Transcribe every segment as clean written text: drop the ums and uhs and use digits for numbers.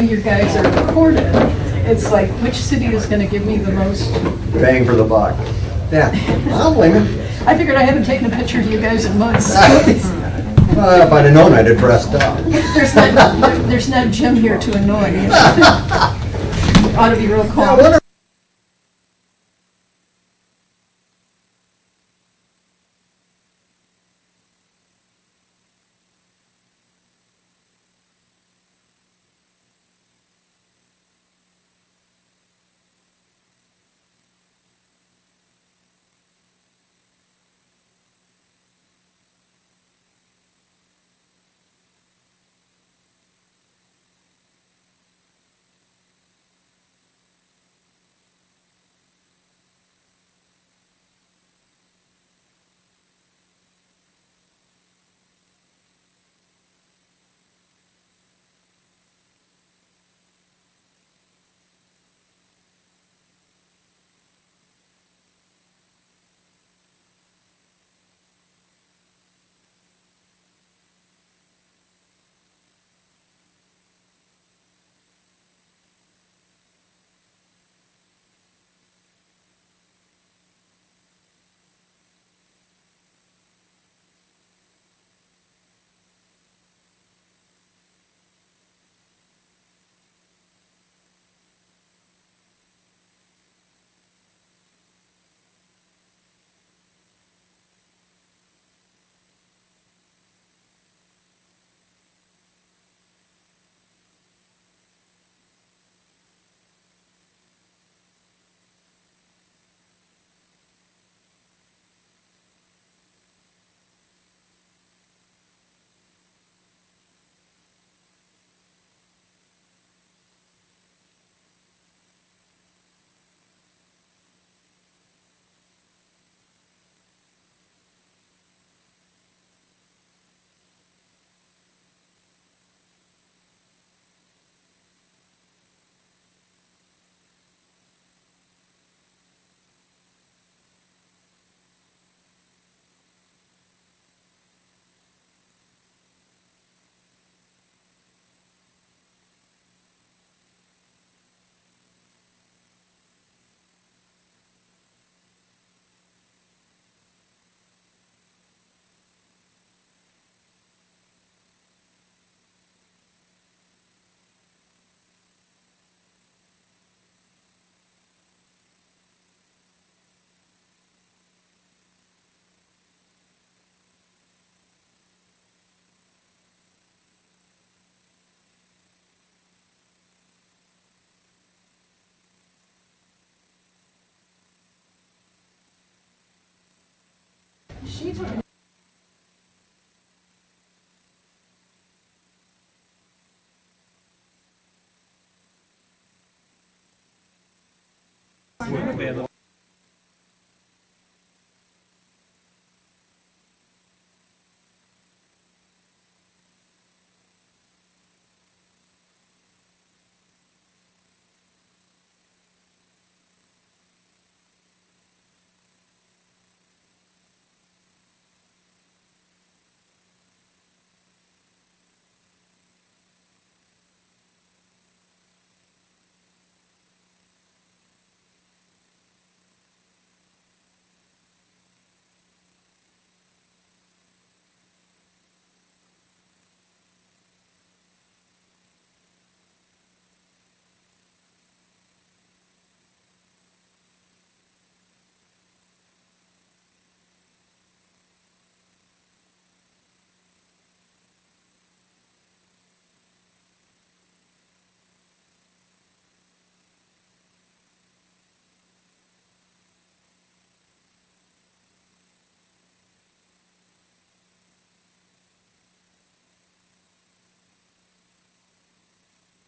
you guys are recorded, it's like, which city is gonna give me the most? Bang for the buck. Yeah, I don't blame you. I figured I haven't taken a picture of you guys in months. If I'd have known, I'd have dressed up. There's not Jim here to annoy you. Ought to be real Yeah, calm. what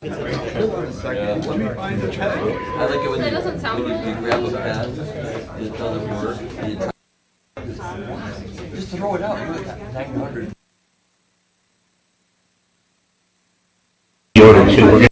Let me find the check. I like it when That doesn't sound good. you grab a pen and it doesn't work and you try. Just throw it out. You got 900. Order two. We're gonna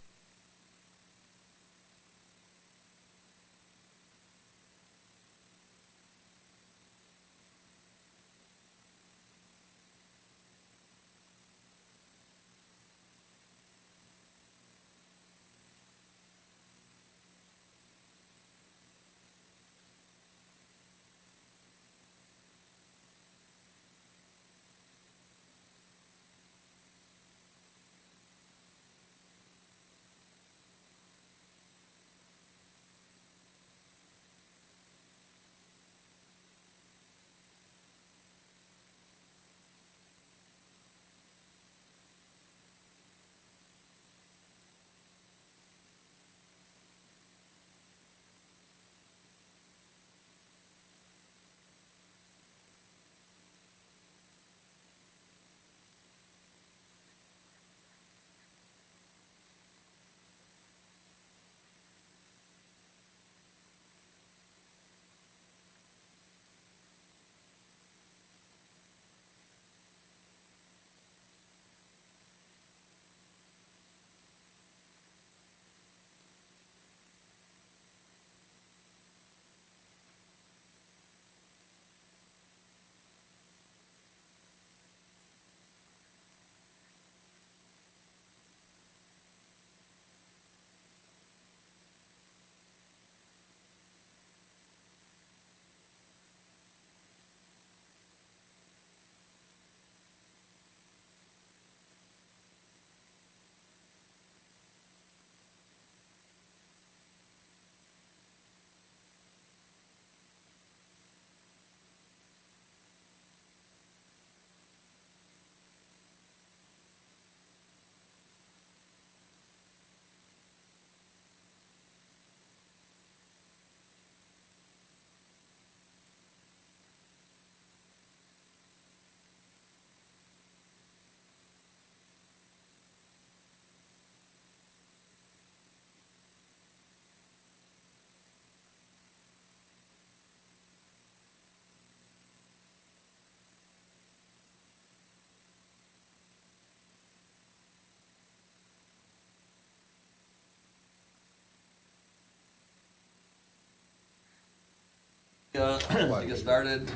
To get started,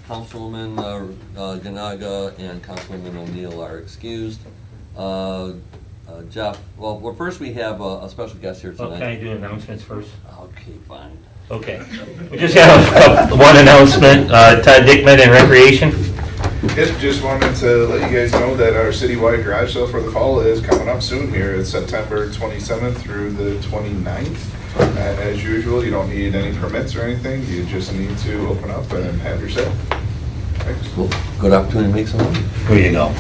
Councilwoman Ganaga and Councilwoman O'Neill are excused. Jeff, well, first we have a special guest here Well, tonight. can I do announcements first? Okay, fine. Okay. We just have one announcement. Todd Dickman and Recreation. Yep, just wanted to let you guys know that our citywide garage sale for the fall is coming up soon here. It's September 27th through the 29th. As usual, you don't need any permits or anything. You just need to open up and have your sale. Thanks. Cool. Good opportunity to make some money. Here you go.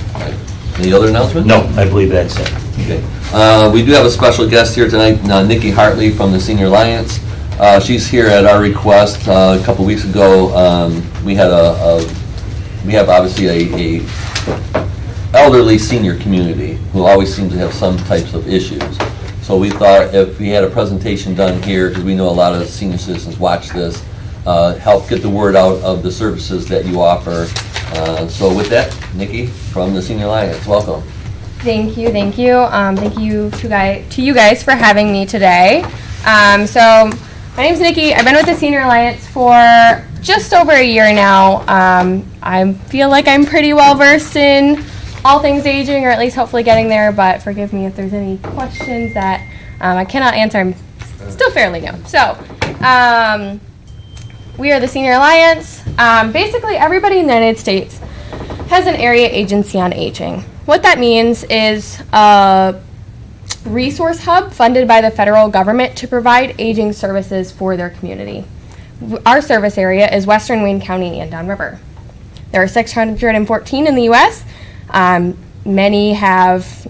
Any other announcements? No, I believe that's it. Okay. We do have a special guest here tonight, Nikki Hartley from the Senior Alliance. She's here at our request. A couple weeks ago, we have obviously a elderly senior community who always seems to have some types of issues. So we thought if we had a presentation done here, because we know a lot of senior citizens watch this, help get the word out of the services that you offer. So with that, Nikki from the Senior Alliance, welcome. Thank you, thank you. Thank you to you guys for having me today. So my name's Nikki. I've been with the Senior Alliance for just over a year now. I feel like I'm pretty well versed in all things aging, or at least hopefully getting there, but forgive me if there's any questions that I cannot answer. I'm still fairly new. So we are the Senior Alliance. Basically, everybody in the United States has an area agency on aging. What that means is a resource hub funded by the federal government to provide aging services for their community. Our service area is Western Wayne County and Down River. There are 614 in the U.S. Many have,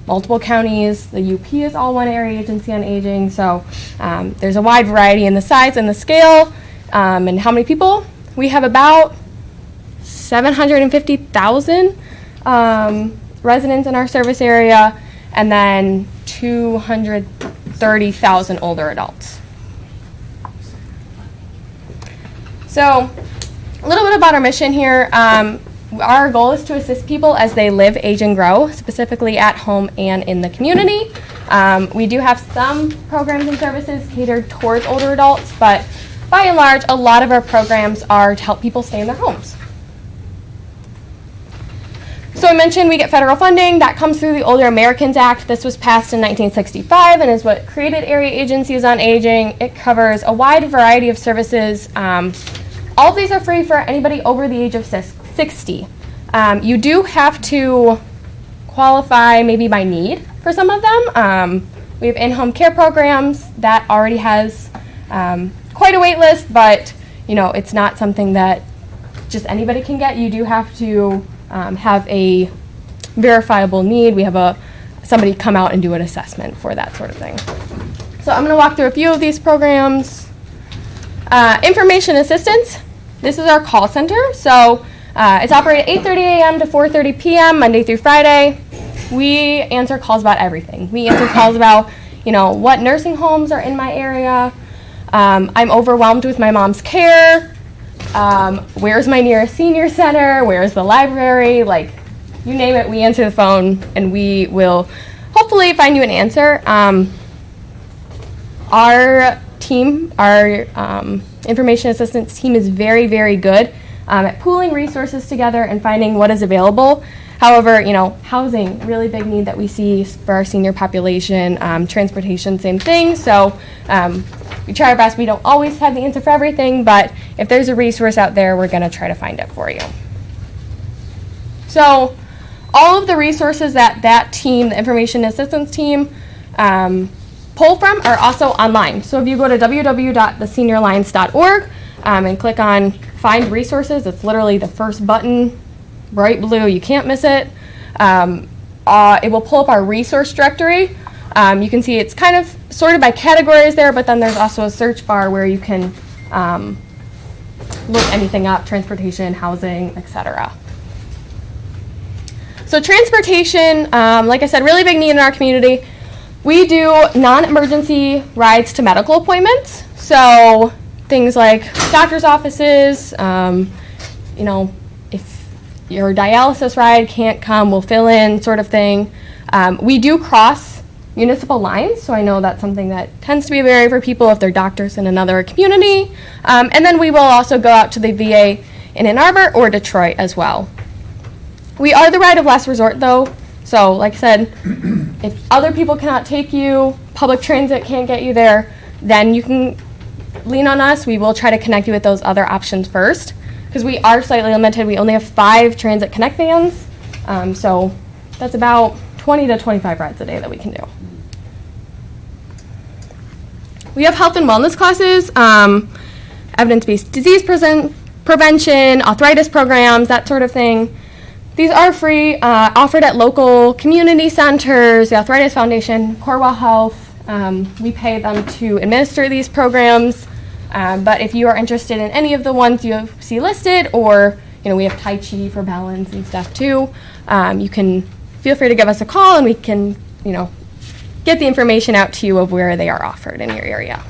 multiple counties. The UP is all one area agency on aging. So there's a wide variety in the size and the scale and how many people. We have about 750,000 residents in our service area, and then 230,000 older adults. So a little bit about our mission here. Our goal is to assist people as they live, age, and grow, specifically at home and in the community. We do have some programs and services catered towards older adults, but by and large, a lot of our programs are to help people stay in their homes. So I mentioned we get federal funding. That comes through the Older Americans Act. This was passed in 1965 and is what created area agencies on aging. It covers a wide variety of services. All of these are free for anybody over the age of 60. You do have to qualify maybe by need for some of them. We have in-home care programs that already has quite a wait list, but it's not something that just anybody can get. You do have to have a verifiable need. We have somebody come out and do an assessment for that sort of thing. So I'm going to walk through a few of these programs. Information assistance. This is our call center. So it's operated 8:30 a.m. to 4:30 p.m. Monday through Friday. We answer calls about everything. We answer calls about, what nursing homes are in my area. I'm overwhelmed with my mom's care. Where's my nearest senior center? Where's the library? You name it, we answer the phone, and we will hopefully find you an answer. Our team, our information assistance team is very, very good at pooling resources together and finding what is available. However, housing, really big need that we see for our senior population. Transportation, same thing. So we try our best. We don't always have the answer for everything, but if there's a resource out there, we're going to try to find it for you. So all of the resources that team, the information assistance team, pull from are also online. So if you go to www.thesenioralliance.org and click on Find Resources, it's literally the first button, bright blue, you can't miss it. It will pull up our resource directory. You can see it's kind of sorted by categories there, but then there's also a search bar where you can look anything up, transportation, housing, etc. So transportation, like I said, really big need in our community. We do non-emergency rides to medical appointments. So things like doctor's offices, if your dialysis ride can't come, we'll fill in, sort of thing. We do cross, municipal lines, so I know that's something that tends to be a barrier for people if they're doctors in another community. And then we will also go out to the VA in Ann Arbor or Detroit as well. We are the ride of last resort though, so like I said, if other people cannot take you, public transit can't get you there, then you can lean on us. We will try to connect you with those other options first, because we are slightly limited. We only have 5 Transit Connect vans, so that's about 20 to 25 rides a day that we can do. We have health and wellness classes, evidence-based disease prevention, arthritis programs, that sort of thing. These are free, offered at local community centers, the Arthritis Foundation, Corewell Health. We pay them to administer these programs, but if you are interested in any of the ones you see listed, or we have Tai Chi for balance and stuff too, you can feel free to give us a call and we can get the information out to you of where they are offered in your area.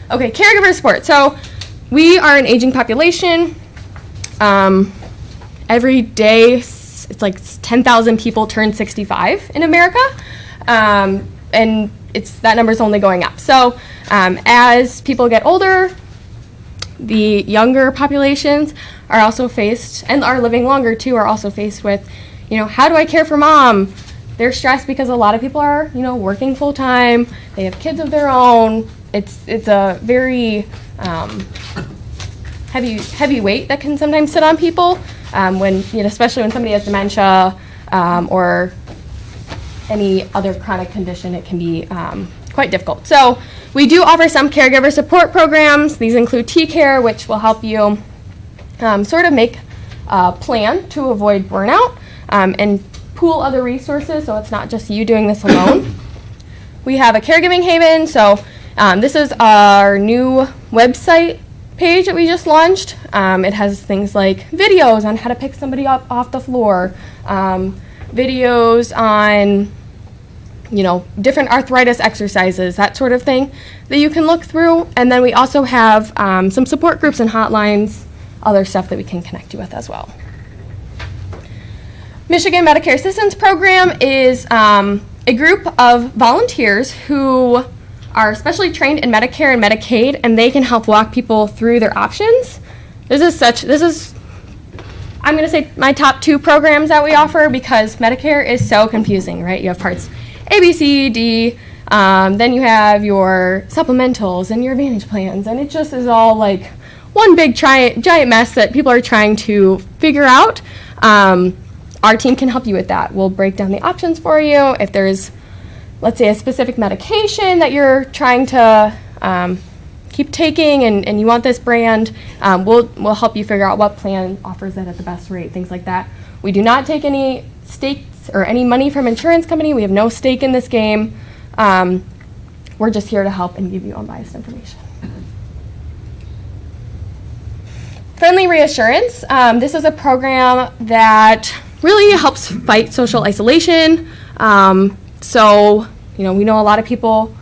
Okay, caregiver support. So we are an aging population. Every day, it's like 10,000 people turn 65 in America, and that number's only going up. So as people get older, the younger populations are also faced, and are living longer too, are also faced with, how do I care for mom? They're stressed because a lot of people are, working full time. They have kids of their own. It's a very heavy weight that can sometimes sit on people when, especially when somebody has dementia or any other chronic condition. It can be quite difficult. So we do offer some caregiver support programs. These include T-Care, which will help you sort of make a plan to avoid burnout and pool other resources, so it's not just you doing this alone. We have a caregiving haven, so this is our new website page that we just launched. It has things like videos on how to pick somebody up off the floor, videos on different arthritis exercises, that sort of thing that you can look through. And then we also have some support groups and hotlines, other stuff that we can connect you with as well. Michigan Medicare Assistance Program is a group of volunteers who are specially trained in Medicare and Medicaid, and they can help walk people through their options. This is I'm going to say my top 2 programs that we offer, because Medicare is so confusing, right? You have parts A, B, C, D, then you have your supplementals and your Advantage plans, and it just is all like one big giant mess that people are trying to figure out. Our team can help you with that. We'll break down the options for you. If there's, let's say, a specific medication that you're trying to keep taking and you want this brand, we'll help you figure out what plan offers that at the best rate, things like that. We do not take any stakes or any money from insurance company. We have no stake in this game. We're just here to help and give you unbiased information. Friendly Reassurance. This is a program that really helps fight social isolation. So, we know a lot of people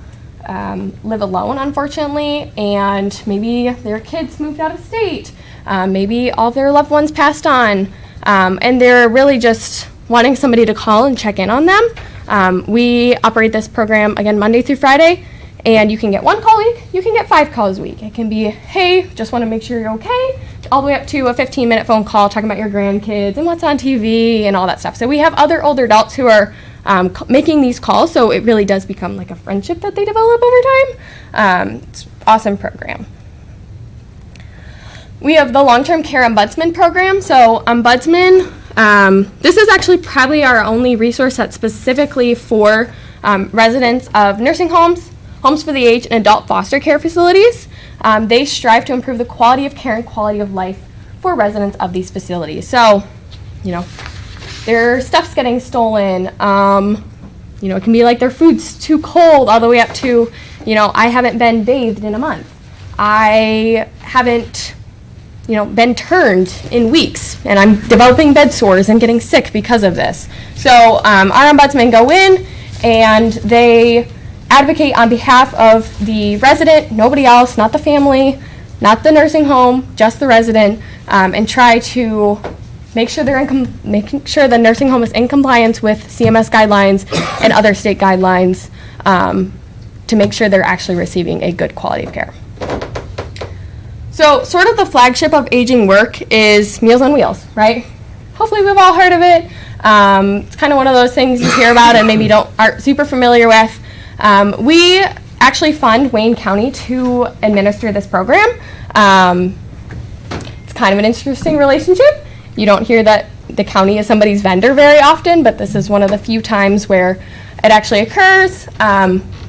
live alone, unfortunately, and maybe their kids moved out of state. Maybe all of their loved ones passed on, and they're really just wanting somebody to call and check in on them. We operate this program, again, Monday through Friday, and you can get 1 call a week, you can get 5 calls a week. It can be, hey, just want to make sure you're okay, all the way up to a 15-minute phone call talking about your grandkids and what's on TV and all that stuff. So we have other older adults who are making these calls, so it really does become like a friendship that they develop over time. It's an awesome program. We have the Long-Term Care Ombudsman program. So Ombudsman, this is actually probably our only resource that's specifically for residents of nursing homes, homes for the aged, and adult foster care facilities. They strive to improve the quality of care and quality of life for residents of these facilities. So, their stuff's getting stolen. It can be like their food's too cold, all the way up to, I haven't been bathed in a month. I haven't, been turned in weeks, and I'm developing bed sores and getting sick because of this. So our ombudsmen go in and they advocate on behalf of the resident, nobody else, not the family, not the nursing home, just the resident, and try to make sure making sure the nursing home is in compliance with CMS guidelines and other state guidelines to make sure they're actually receiving a good quality of care. So sort of the flagship of aging work is Meals on Wheels, right? Hopefully we've all heard of it. It's kind of one of those things you hear about and maybe aren't super familiar with. We actually fund Wayne County to administer this program. It's kind of an interesting relationship. You don't hear that the county is somebody's vendor very often, but this is one of the few times where it actually occurs.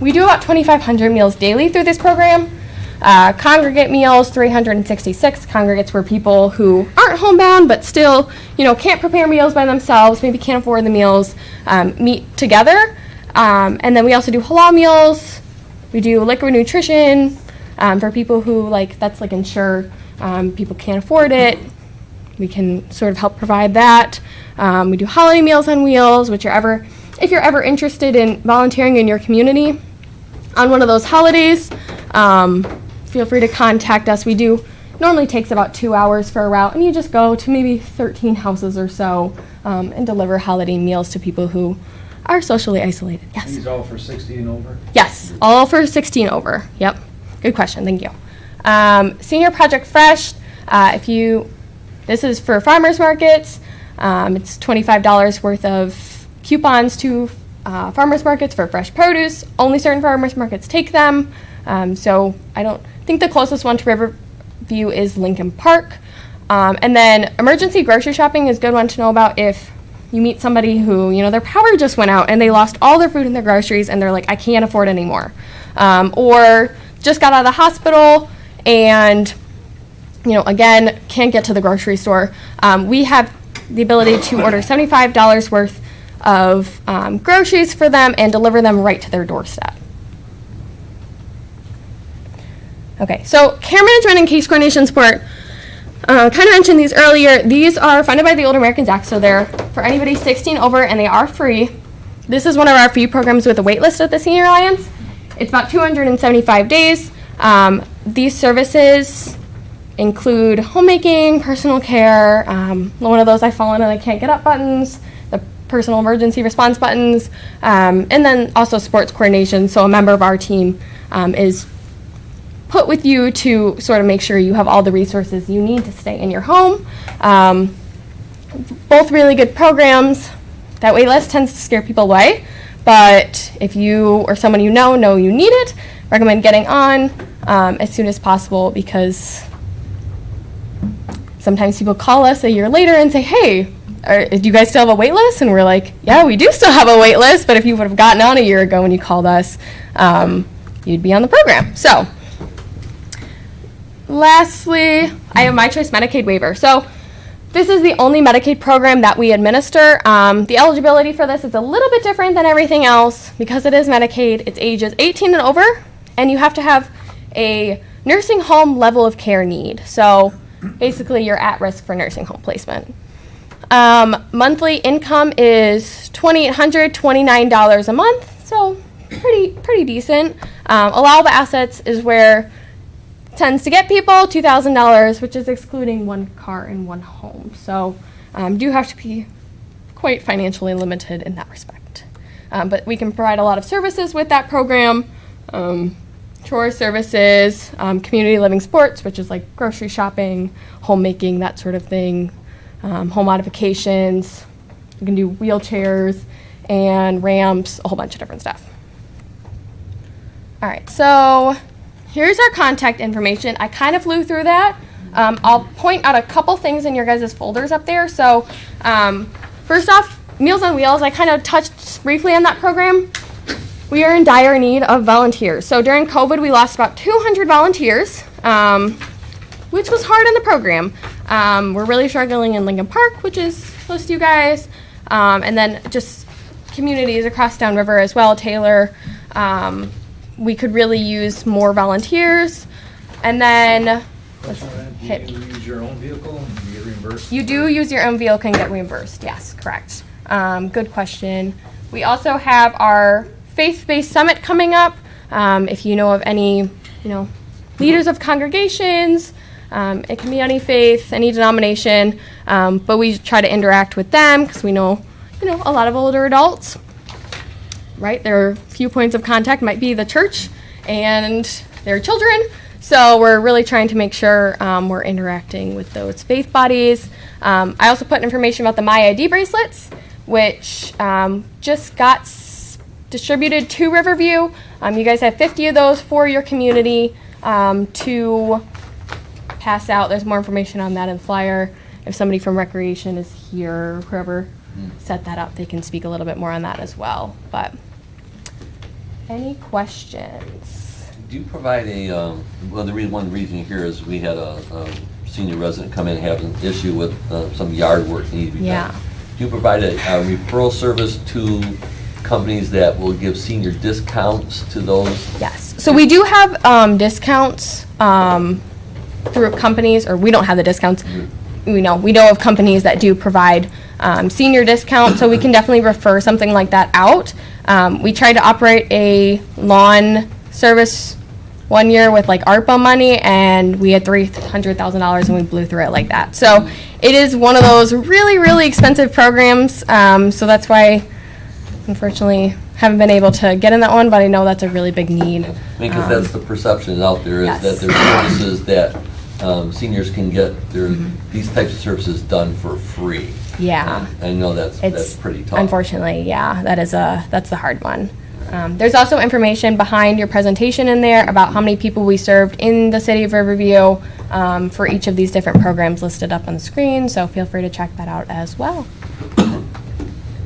We do about 2,500 meals daily through this program. Congregate meals, 366 congregates were people who aren't homebound but still, can't prepare meals by themselves, maybe can't afford the meals, meet together. And then we also do halal meals. We do liquid nutrition for people who that's ensure people can't afford it. We can sort of help provide that. We do holiday meals on wheels, if you're ever interested in volunteering in your community on one of those holidays, feel free to contact us. We do normally takes about 2 hours for a route, and you just go to maybe 13 houses or so and deliver holiday meals to people who are socially isolated. Yes. These all for 60 and over? Yes, all for 16 over. Yep. Good question. Thank you. Senior Project Fresh. This is for farmers markets. It's $25 worth of coupons to farmers markets for fresh produce. Only certain farmers markets take them. So I don't think the closest one to Riverview is Lincoln Park. And then emergency grocery shopping is a good one to know about if you meet somebody who, their power just went out and they lost all their food and their groceries and they're like, I can't afford anymore. Or just got out of the hospital and, again, can't get to the grocery store. We have the ability to order $75 worth of groceries for them and deliver them right to their doorstep. Okay, so care management and case coordination support. Kind of mentioned these earlier. These are funded by the Older Americans Act, so they're for anybody 16 over, and they are free. This is one of our free programs with a wait list at the Senior Alliance. It's about 275 days. These services include homemaking, personal care, one of those I fall in and I can't get up buttons, the personal emergency response buttons, and then also sports coordination. So a member of our team is put with you to sort of make sure you have all the resources you need to stay in your home. Both really good programs. That wait list tends to scare people away, but if you or someone you know you need it, recommend getting on as soon as possible, because sometimes people call us a year later and say, hey, do you guys still have a wait list? And we're like, yeah, we do still have a wait list, but if you would have gotten on a year ago when you called us, you'd be on the program. So lastly, I have My Choice Medicaid waiver. So this is the only Medicaid program that we administer. The eligibility for this is a little bit different than everything else. Because it is Medicaid, it's ages 18 and over, and you have to have a nursing home level of care need. So basically, you're at risk for nursing home placement. Monthly income is $2,829 a month, so pretty decent. Allowable assets is where tends to get people $2,000, which is excluding one car and one home. So do have to be quite financially limited in that respect. But we can provide a lot of services with that program. Chore services, community living sports, which is like grocery shopping, homemaking, that sort of thing, home modifications. We can do wheelchairs and ramps, a whole bunch of different stuff. All right, so here's our contact information. I kind of flew through that. I'll point out a couple things in your guys' folders up there. So first off, Meals on Wheels, I kind of touched briefly on that program. We are in dire need of volunteers. So during COVID, we lost about 200 volunteers, which was hard in the program. We're really struggling in Lincoln Park, which is close to you guys, and then just communities across downriver as well, Taylor. We could really use more volunteers. And then, let's hit. You use your own vehicle and you get reimbursed? You do use your own vehicle and get reimbursed, yes, correct. Good question. We also have our faith-based summit coming up. If you know of any, leaders of congregations, It can be any faith, any denomination, but we try to interact with them because we know, a lot of older adults, right? Their few points of contact might be the church and their children. So we're really trying to make sure we're interacting with those faith bodies. I also put information about the My ID bracelets, which just got distributed to Riverview. You guys have 50 of those for your community to pass out. There's more information on that in the flyer. If somebody from Recreation is here, or whoever set that up, they can speak a little bit more on that as well. But any questions? Do you provide one of the reason here is we had a senior resident come in and have an issue with some yard work needed to be done. Yeah. Do you provide a referral service to companies that will give senior discounts to those? Yes. So we do have discounts through companies, or we don't have the discounts. We know of companies that do provide senior discounts, so we can definitely refer something like that out. We tried to operate a lawn service one year with like ARPA money, and we had $300,000 and we blew through it like that. So it is one of those really, really expensive programs. So that's why, unfortunately, haven't been able to get in that one, but I know that's a really big need. Because that's the perception out there, is Yes. that there's services that seniors can get these types of services done for free. Yeah. I know that's It's pretty tough. Unfortunately, yeah, that's the hard one. There's also information behind your presentation in there about how many people we served in the city of Riverview for each of these different programs listed up on the screen, so feel free to check that out as well.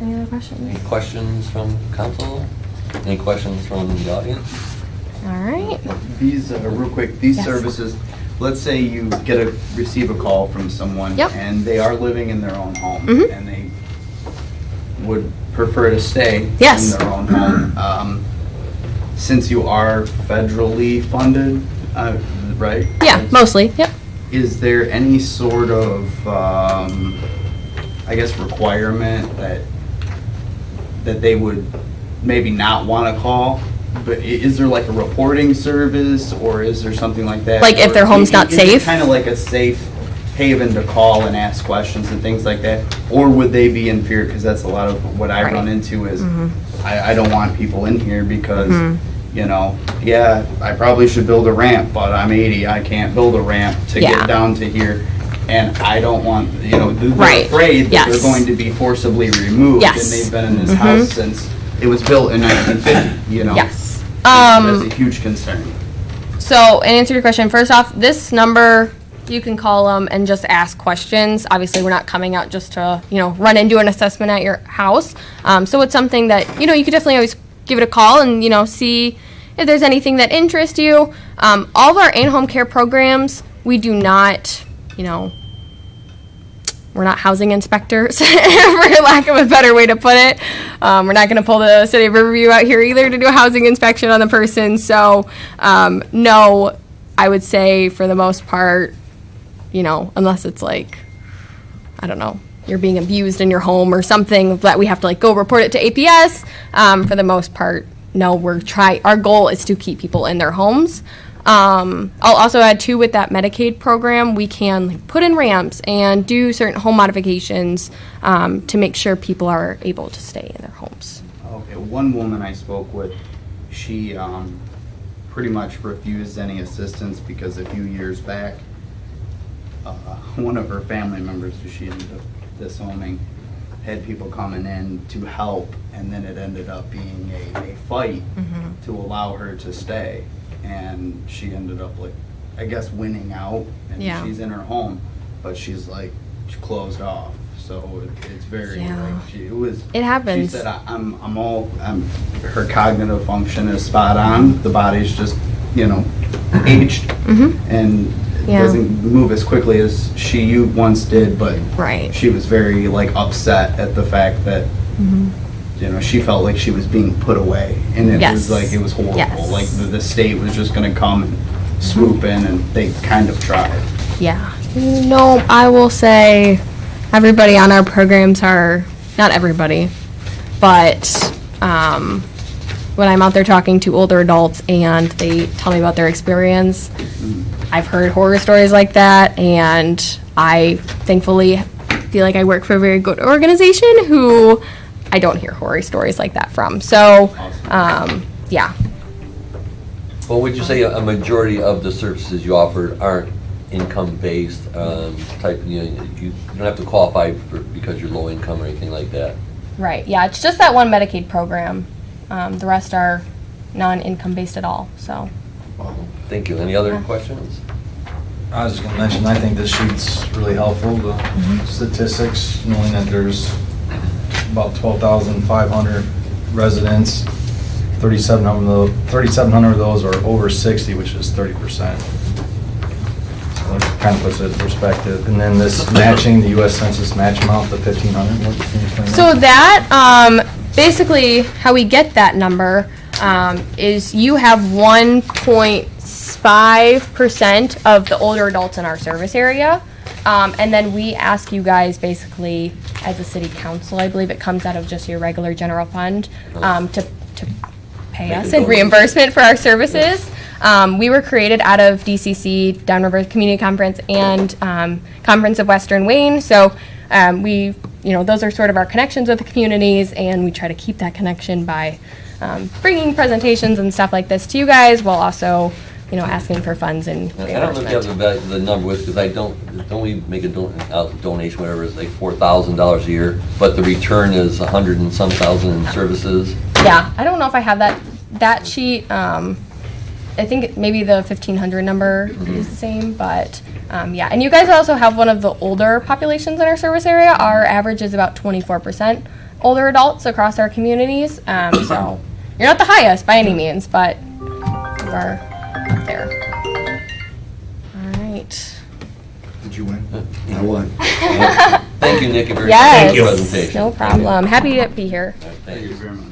Any other questions? Any questions from council? Any questions from the audience? All right. These, real quick, these Yes. services, let's say you receive a call from someone Yep. and they are living in their own home Mhm. and they would prefer to stay Yes. in their own home. Since you are federally funded, right? Yeah, mostly, yep. Is there any sort of, I guess, requirement that they would maybe not want to call? But is there like a reporting service, or is there something like that? Like if their home's not safe? Kind of like a safe haven to call and ask questions and things like that? Or would they be in fear? Because that's a lot of what I Right. run into is, I don't want people in here because, yeah, I probably should build a ramp, but I'm 80, I can't build a ramp to Yeah. get down to here. And I don't want, they're Right. afraid that Yes. they're going to be forcibly removed. Yes. And they've been in this house since it was built in 1950, Yes. That's a huge concern. So, and answer your question, first off, this number, you can call them and just ask questions. Obviously, we're not coming out just to, run and do an assessment at your house. So it's something that, you could definitely always give it a call and, see if there's anything that interests you. All of our in-home care programs, we do not, we're not housing inspectors, for lack of a better way to put it. We're not going to pull the city of Riverview out here either to do a housing inspection on the person. So, no, I would say for the most part, unless it's like, I don't know, you're being abused in your home or something that we have to go report it to APS. For the most part, no, our goal is to keep people in their homes. I'll also add too, with that Medicaid program, we can put in ramps and do certain home modifications to make sure people are able to stay in their homes. Okay, one woman I spoke with, she pretty much refused any assistance because a few years back, one of her family members, who she ended up disowning, had people coming in to help, and then it ended up being a fight to allow her to stay. And she ended up I guess winning out, and Yeah. she's in her home, but she closed off. So it's very It happens. She said, her cognitive function is spot on. The body's just, aged, and Yeah. doesn't move as quickly as she once did. But Right. she was very upset at the fact that she felt like she was being put away, and it Yes. was it was horrible. Yes. Like the state was just going to come and swoop in, and they kind of tried. Yeah. No, I will say everybody on our programs are, not everybody, but when I'm out there talking to older adults and they tell me about their experience, I've heard horror stories like that, and I thankfully feel like I work for a very good organization who I don't hear horror stories like that from. So, yeah. Well, would you say a majority of the services you offered aren't income-based type, you don't have to qualify because you're low income or anything like that? Right, yeah, it's just that one Medicaid program. The rest are non-income based at all, so. Thank you. Any other questions? I was just gonna mention, I think this sheet's really helpful, the statistics, knowing that there's about 12,500 residents, 3,700 of those are over 60, which is 30%. So it kind of puts it in perspective. And then this matching, the US Census match amount, the 1,500, what can you explain that? So that, basically, how we get that number is you have 1.5% of the older adults in our service area. And then we ask you guys basically, as a city council, I believe it comes out of just your regular general fund, to pay Make us a in donation. reimbursement for our services. We were created out of DCC, Downriver Community Conference, and Conference of Western Wayne. So we, those are sort of our connections with the communities, and we try to keep that connection by bringing presentations and stuff like this to you guys, while also, asking for funds and I don't know if you have the number with, because don't we make a donation, whatever, it's like $4,000 a year, but the return is 100 and some thousand in services? Yeah, I don't know if I have that sheet. I think maybe the 1,500 number is the same, but yeah. And you guys also have one of the older populations in our service area. Our average is about 24% older adults across our communities. So you're not the highest by any means, but you are up there. All right. Did you win? I won. Thank you, Nikki, for your Yes, presentation. no problem. Happy to be here. Thank you. very much.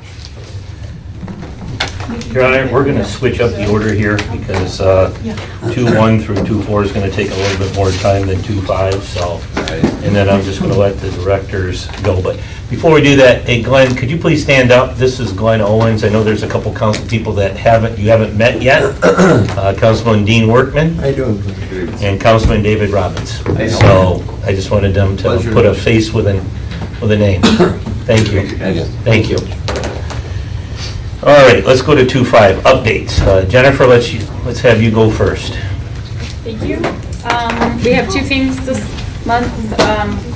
Your Honor, we're going to switch up the order here because 2-1 through 2-4 is going to take a little bit more time than 2-5, so. And then I'm just going to let the directors go. But before we do that, hey Glenn, could you please stand up? This is Glenn Owens. I know there's a couple council people that you haven't met yet. Councilman Dean Workman How you doing? and Councilman David Robbins. So I just wanted them to Pleasure. put a face with a name. Thank you. Thank you. Thank you. All right, let's go to 2-5, updates. Jennifer, let's have you go first. Thank you. We have two things this month.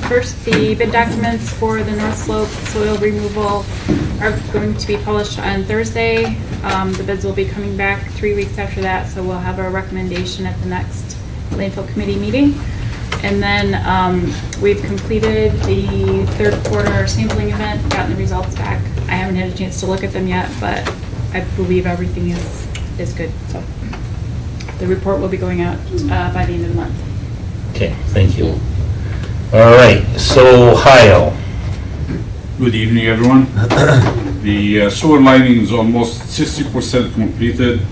First, the bid documents for the North Slope soil removal are going to be published on Thursday. The bids will be coming back 3 weeks after that, so we'll have a recommendation at the next landfill committee meeting. And then we've completed the third quarter sampling event, gotten the results back. I haven't had a chance to look at them yet, but I believe everything is good. So the report will be going out by the end of the month. Okay, thank you. All right, so Ohio. Good evening, everyone. The sewer lining is almost 60% completed.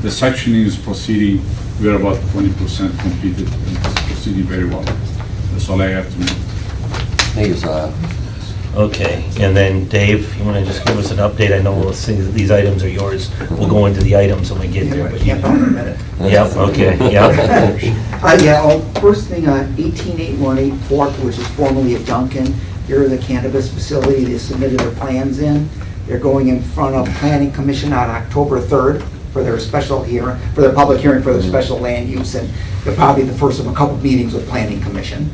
The sectioning is proceeding. We're about 20% completed and it's proceeding very well. That's all I have to know. Thank you, Okay, and then Dave, you want to just give us an update? I know these items are yours. We'll go into the items when we get there. But Can't hold a minute. Yep, okay, yep. First thing, 18818 Fork, which is formerly a Duncan, here the cannabis facility, they submitted their plans in. They're going in front of Planning Commission on October 3rd for their special hearing, for their public hearing for their special land use, and they're probably the first of a couple meetings with Planning Commission.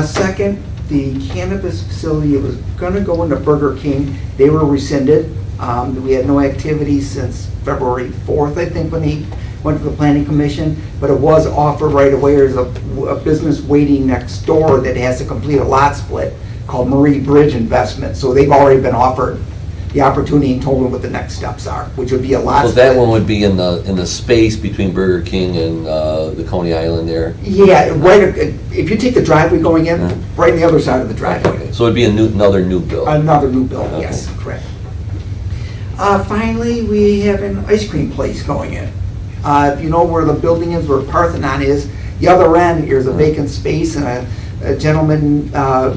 Second, the cannabis facility, it was gonna go into Burger King. They were rescinded. We had no activity since February 4th, I think, when they went to the Planning Commission, but it was offered right away. There's a business waiting next door that has to complete a lot split called Marie Bridge Investment. So they've already been offered the opportunity and told them what the next steps are, which would be a lot. So that one would be in the space between Burger King and the Coney Island there? Yeah, right, if you take the driveway going in, right on the other side of the driveway. So it'd be another new build? Another new build, Okay. yes, correct. Finally, we have an ice cream place going in. If you know where the building is, where Parthenon is, the other end, there's a vacant space, and a gentleman,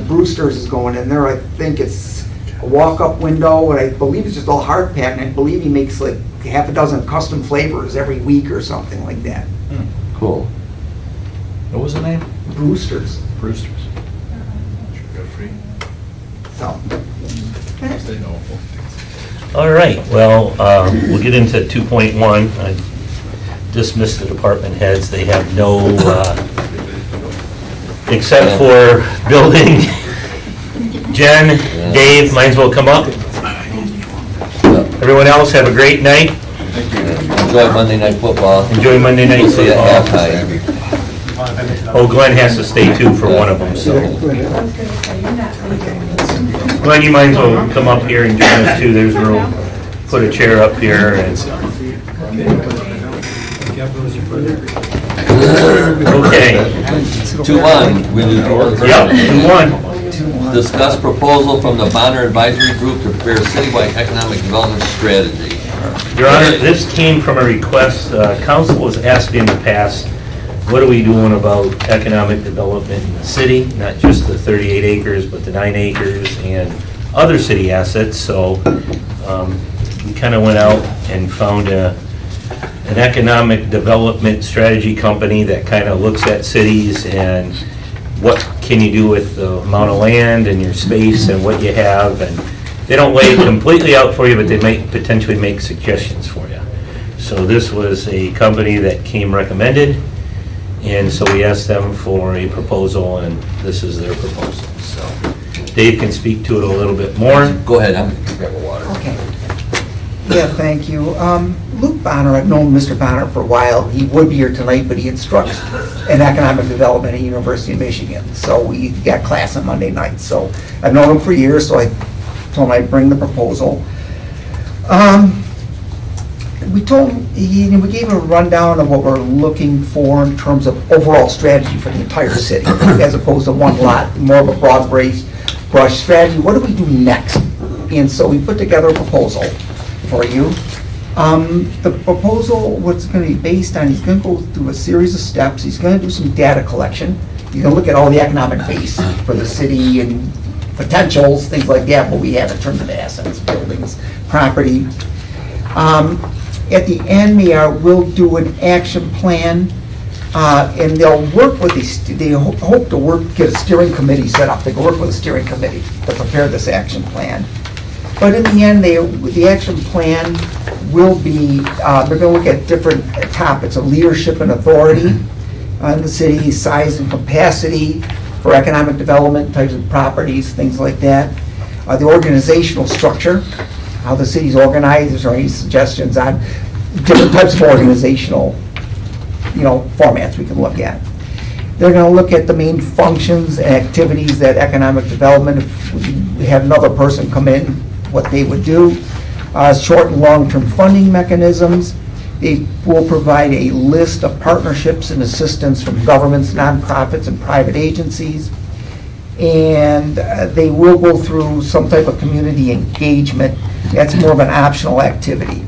Brewster's, is going in there. I think it's walk-up window, and I believe it's just all hard pack, and I believe he makes like half a dozen custom flavors every week or something like that. Cool. What was the name? Brewster's, Brewster's. so. All right, well, we'll get into 2.1. I dismissed the department heads. They have no, except for building. Jen, Dave, might as well come up. Everyone else, have a great night. Enjoy Monday Night Football. Enjoy Monday Night See you Football. at halftime. Oh, Glenn has to stay too for one of them, so. Glenn, you might as well come up here and join us too. There's room. Put a chair up here and. Okay. 2-1, we do. Yep, 2-1. Discuss proposal from the Bonner Advisory Group to prepare citywide economic development strategy. Your Honor, this came from a request, council was asked in the past, what are we doing about economic development in the city? Not just the 38 acres, but the 9 acres and other city assets. So we kind of went out and found an economic development strategy company that kind of looks at cities and what can you do with the amount of land and your space and what you have. And they don't lay it completely out for you, but they might potentially make suggestions for you. So this was a company that came recommended, and so we asked them for a proposal, and this is their proposal. So Dave can speak to it a little bit more. Go ahead, I'm gonna grab a water. Okay. Yeah, thank you. Luke Bonner, I've known Mr. Bonner for a while. He would be here tonight, but he instructs in economic development at University of Michigan. So we got class on Monday night. So I've known him for years, so I told him I'd bring the proposal. We gave him a rundown of what we're looking for in terms of overall strategy for the entire city, as opposed to one lot, more of a broad brush strategy. What do we do next? And so we put together a proposal for you. The proposal, what's going to be based on, he's going to go through a series of steps. He's going to do some data collection. He's going to look at all the economic base for the city and potentials, things like that, what we have in terms of assets, buildings, property. At the end, we'll do an action plan, and they'll work with they hope to get a steering committee set up. They can work with a steering committee to prepare this action plan. But in the end, the action plan will be, they're going to look at different topics of leadership and authority in the city, size and capacity for economic development, types of properties, things like that. The organizational structure, how the city's organized. Is there any suggestions on different types of organizational, formats we can look at? They're going to look at the main functions and activities that economic development, if we had another person come in, what they would do. Short and long-term funding mechanisms. They will provide a list of partnerships and assistance from governments, nonprofits, and private agencies. And they will go through some type of community engagement. That's more of an optional activity.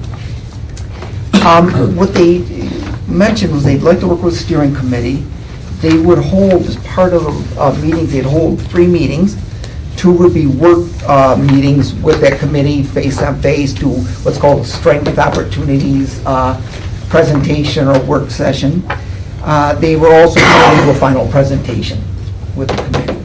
What they mentioned was they'd like to work with the steering committee. They would hold, as part of meetings, they'd hold 3 meetings. 2 would be work meetings with that committee, face-to-face, do what's called strength opportunities presentation or work session. They will also do a final presentation with the committee.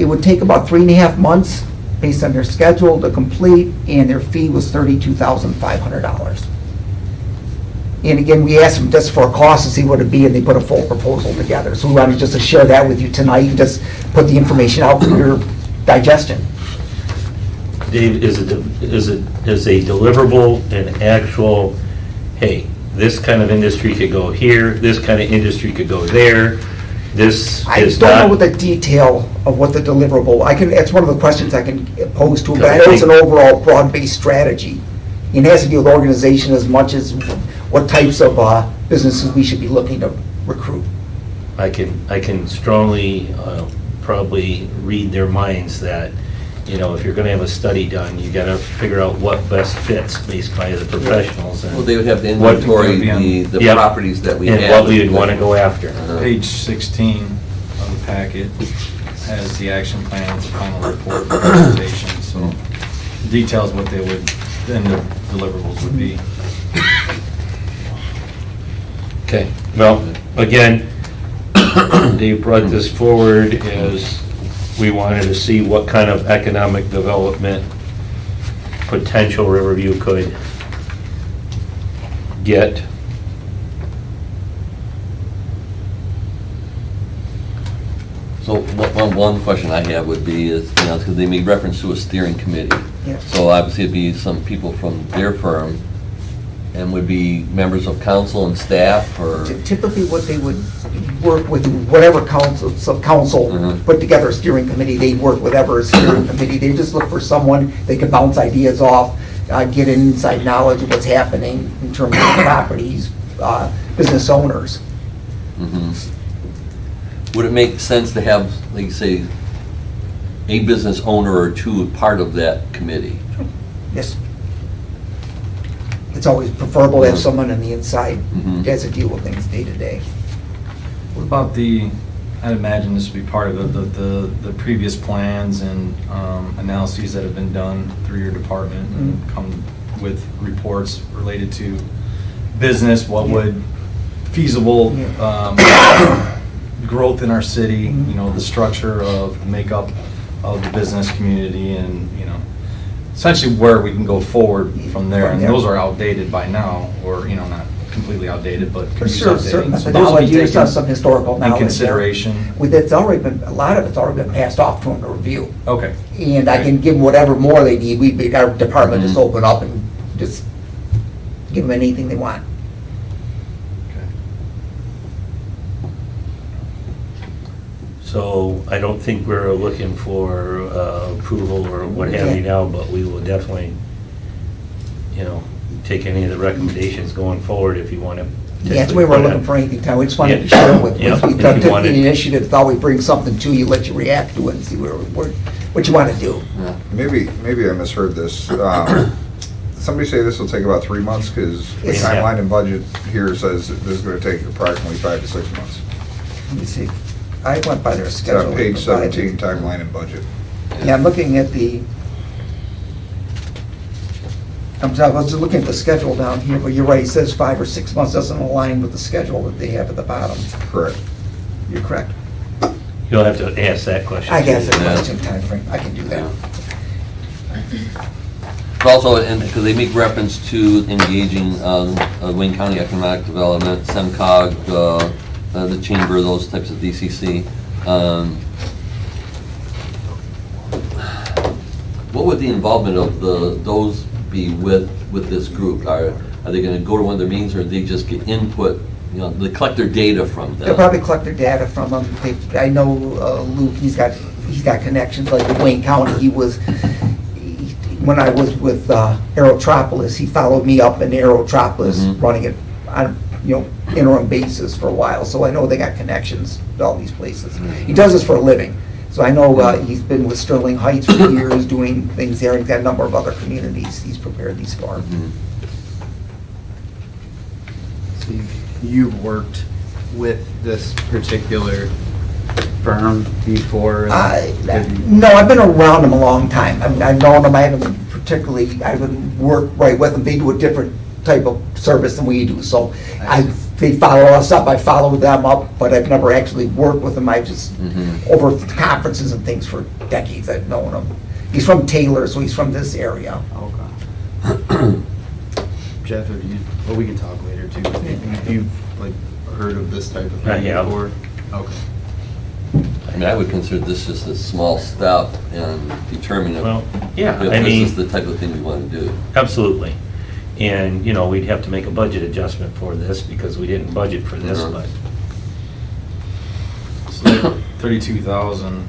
It would take about 3.5 months based on their schedule to complete, and their fee was $32,500. And again, we asked them just for a cost to see what it'd be, and they put a full proposal together. So we wanted just to share that with you tonight, and just put the information out for your digestion. Dave, is a deliverable an actual, hey, this kind of industry could go here, this kind of industry could go there, this I is don't know not. what the detail of what the deliverable, it's one of the questions I can pose to them, but I know it's an overall broad-based strategy. It has to do with organization as much as what types of businesses we should be looking to recruit. I can strongly probably read their minds that, if you're gonna have a study done, you gotta figure out what best fits based by the professionals. And Well, they would have to what- inventory the Yep. properties that we have. And what we would wanna go after. Page 16 of the packet has the action plan, the final report, and presentation, so So details what they would, then the deliverables would be. Okay, well, again, Dave brought this forward as we wanted to see what kind of economic development potential Riverview could get. So one question I have would be is, because they made reference to a steering committee. Yeah. So obviously it'd be some people from their firm and would be members of council and staff, or? Typically, what they would work with, whatever council Mhm. put together a steering committee, they'd work with whatever steering committee. They just look for someone they could bounce ideas off, get inside knowledge of what's happening in terms of properties, business owners. Mhm. Would it make sense to have, like you say, a business owner or two part of that committee? Yes. It's always preferable to have someone on the inside Mhm. that has to deal with things day to day. What about I'd imagine this would be part of the previous plans and analyses that have been done through your department and come with reports related to business, what would feasible growth in our city, the structure of the makeup of the business community, and, essentially where we can go forward from there. And those are outdated by now, or, not completely outdated, but For can be sure, certain updated. So those would methodology, be there's taken some historical in knowledge. consideration. With it's already been, a lot of it's already been passed off to them to review. Okay. And I can give them whatever more they need. Our department just open up and just give them anything they want. So I don't think we're looking for approval or what have you now, but we will definitely, take any of the recommendations going forward if you want to. That's the way we're looking for anything, Tom. We just wanted to Yeah. share it with Yeah. you. We If took you the wanted- initiative, thought we'd bring something to you, let you react to it and see what you want to do. Maybe I misheard this. Somebody say this will take about 3 months, because the Yes. timeline and budget here says that this is going to take approximately 5 to 6 months. Let me see. I went by their It's schedule. on page provided. 17, timeline and budget. Yeah, I'm looking at I was just looking at the schedule down here, but you're right, it says 5 or 6 months, doesn't align with the schedule that they have at the bottom. Correct. You're correct. You'll have to ask that question. I guess the Yeah. question timeframe, I can do that. But also, because they make reference to engaging Wayne County Economic Development, SEMCOG, the Chamber, those types of DCC. What would the involvement of those be with this group? Are they going to go to one of their meetings, or do they just get input, they collect their data from They'll them? probably collect their data from them. I know Luke, he's got connections, like with Wayne County, when I was with Aerotropolis, he followed me up in Aerotropolis, running it on, interim basis for a while, so I know they got connections to all these places. He does this for a living, so I know he's been with Sterling Heights for years, doing things there, and he's got a number of other communities he's prepared these for. So you've worked with this particular firm before? No, I've been around them a long time. I've known them, I haven't worked right with them. They do a different type of service than we do, so they follow us up, I follow them up, but I've never actually worked with them. I just, over conferences and things for decades, I've known him. He's from Taylor, so he's from this area. Okay. Jeff, we can talk later too. Have you heard of this type of thing before? Okay. I mean, I would consider this just a small step in determining Well, yeah, if I this mean, is the type of thing we want to do. absolutely. And, we'd have to make a budget adjustment for this because we didn't budget for this, but So 32,000,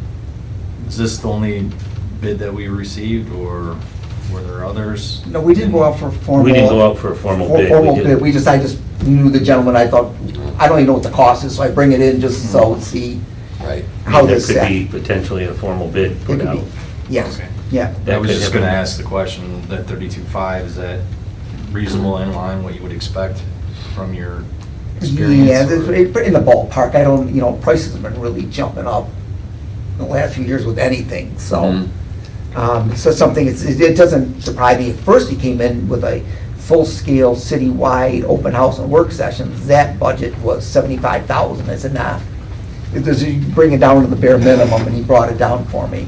is this the only bid that we received, or were there others? No, we didn't go out for formal. we didn't go out for a formal bid. Formal We bid, did- I just knew the gentleman, I thought, I don't even know what the cost is, so I bring it in just so, see Right. how there this could set. be potentially a formal bid It put could be, out. yes, Okay. yeah. That I was could just happen. gonna ask the question, that 32.5, is that reasonable, in line, what you would expect from your experience? Yeah, or- it's in the ballpark. I don't, prices have been really jumping up in the last few years with anything, so. Mhm. So something, it doesn't surprise me. At first, he came in with a full-scale, citywide, open house and work sessions. That budget was $75,000. I said, nah, you bring it down to the bare minimum, and he brought it down for me.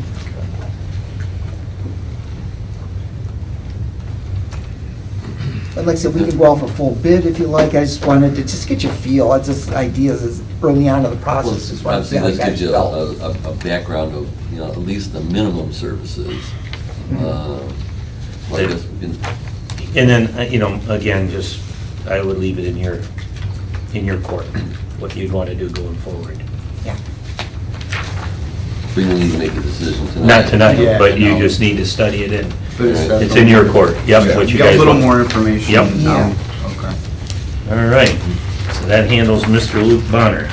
But like I said, we can go out for full bid if you like. I just wanted to just get your feel. It's just ideas is early on in the process. Just wanted to see how you Obviously, this guys gives you felt. a background of, at least the minimum services. Like this, we can- And then, again, just, I would leave it in your court, what you'd want to do going forward. we don't need to make a decision tonight. Not tonight, Yeah, but you no. just need to study it in. But It's in your court, yep, what you Got guys a little want. more information. Yep. Yeah. Okay. All right, so that handles Mr. Luke Bonner.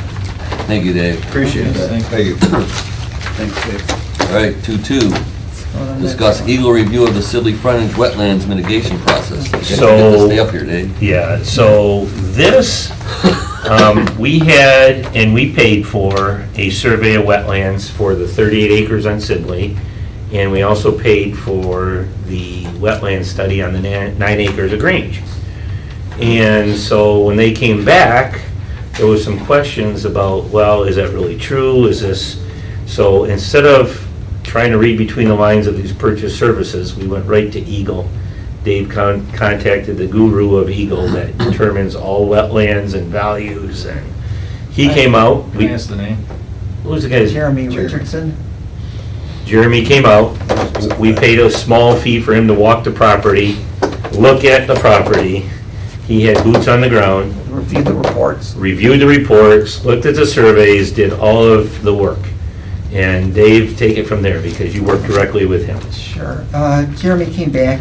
Thank you, Dave. Appreciate that. Thank you. Thanks, Dave. All right, 2.2, discuss Eagle review of the Sibley frontage wetlands mitigation process. You gotta So- get this Stay up here, Dave. Yeah, so this, we had, and we paid for a survey of wetlands for the 38 acres on Sibley, and we also paid for the wetland study on the 9 acres of Grange. And so when they came back, there was some questions about, well, is that really true? Is this, so instead of trying to read between the lines of these purchase services, we went right to Eagle. Dave contacted the guru of Eagle that determines all wetlands and values, and he came out. Can I ask the name? What was the guy's? Jeremy Richardson. Jeremy came out. We paid a small fee for him to walk the property, look at the property. He had boots on the ground, Review the reports. reviewed the reports, looked at the surveys, did all of the work. And Dave, take it from there, because you worked directly with him. Sure. Jeremy came back.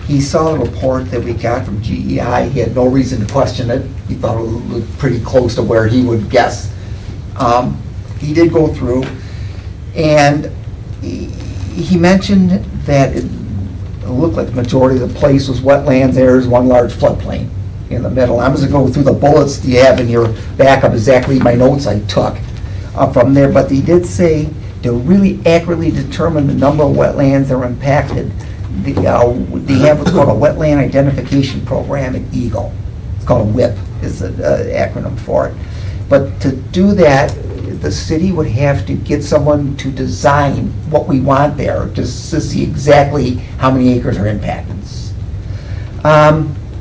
He saw the report that we got from GEI. He had no reason to question it. He thought it looked pretty close to where he would guess. He did go through, and he mentioned that it looked like the majority of the place was wetlands. There's one large floodplain in the middle. I'm just going to go through the bullets you have in your backup, exactly my notes I took from there. But he did say to really accurately determine the number of wetlands that are impacted, they have what's called a Wetland Identification Program at Eagle. It's called a WIP, is the acronym for it. But to do that, the city would have to get someone to design what we want there, just to see exactly how many acres are impacted.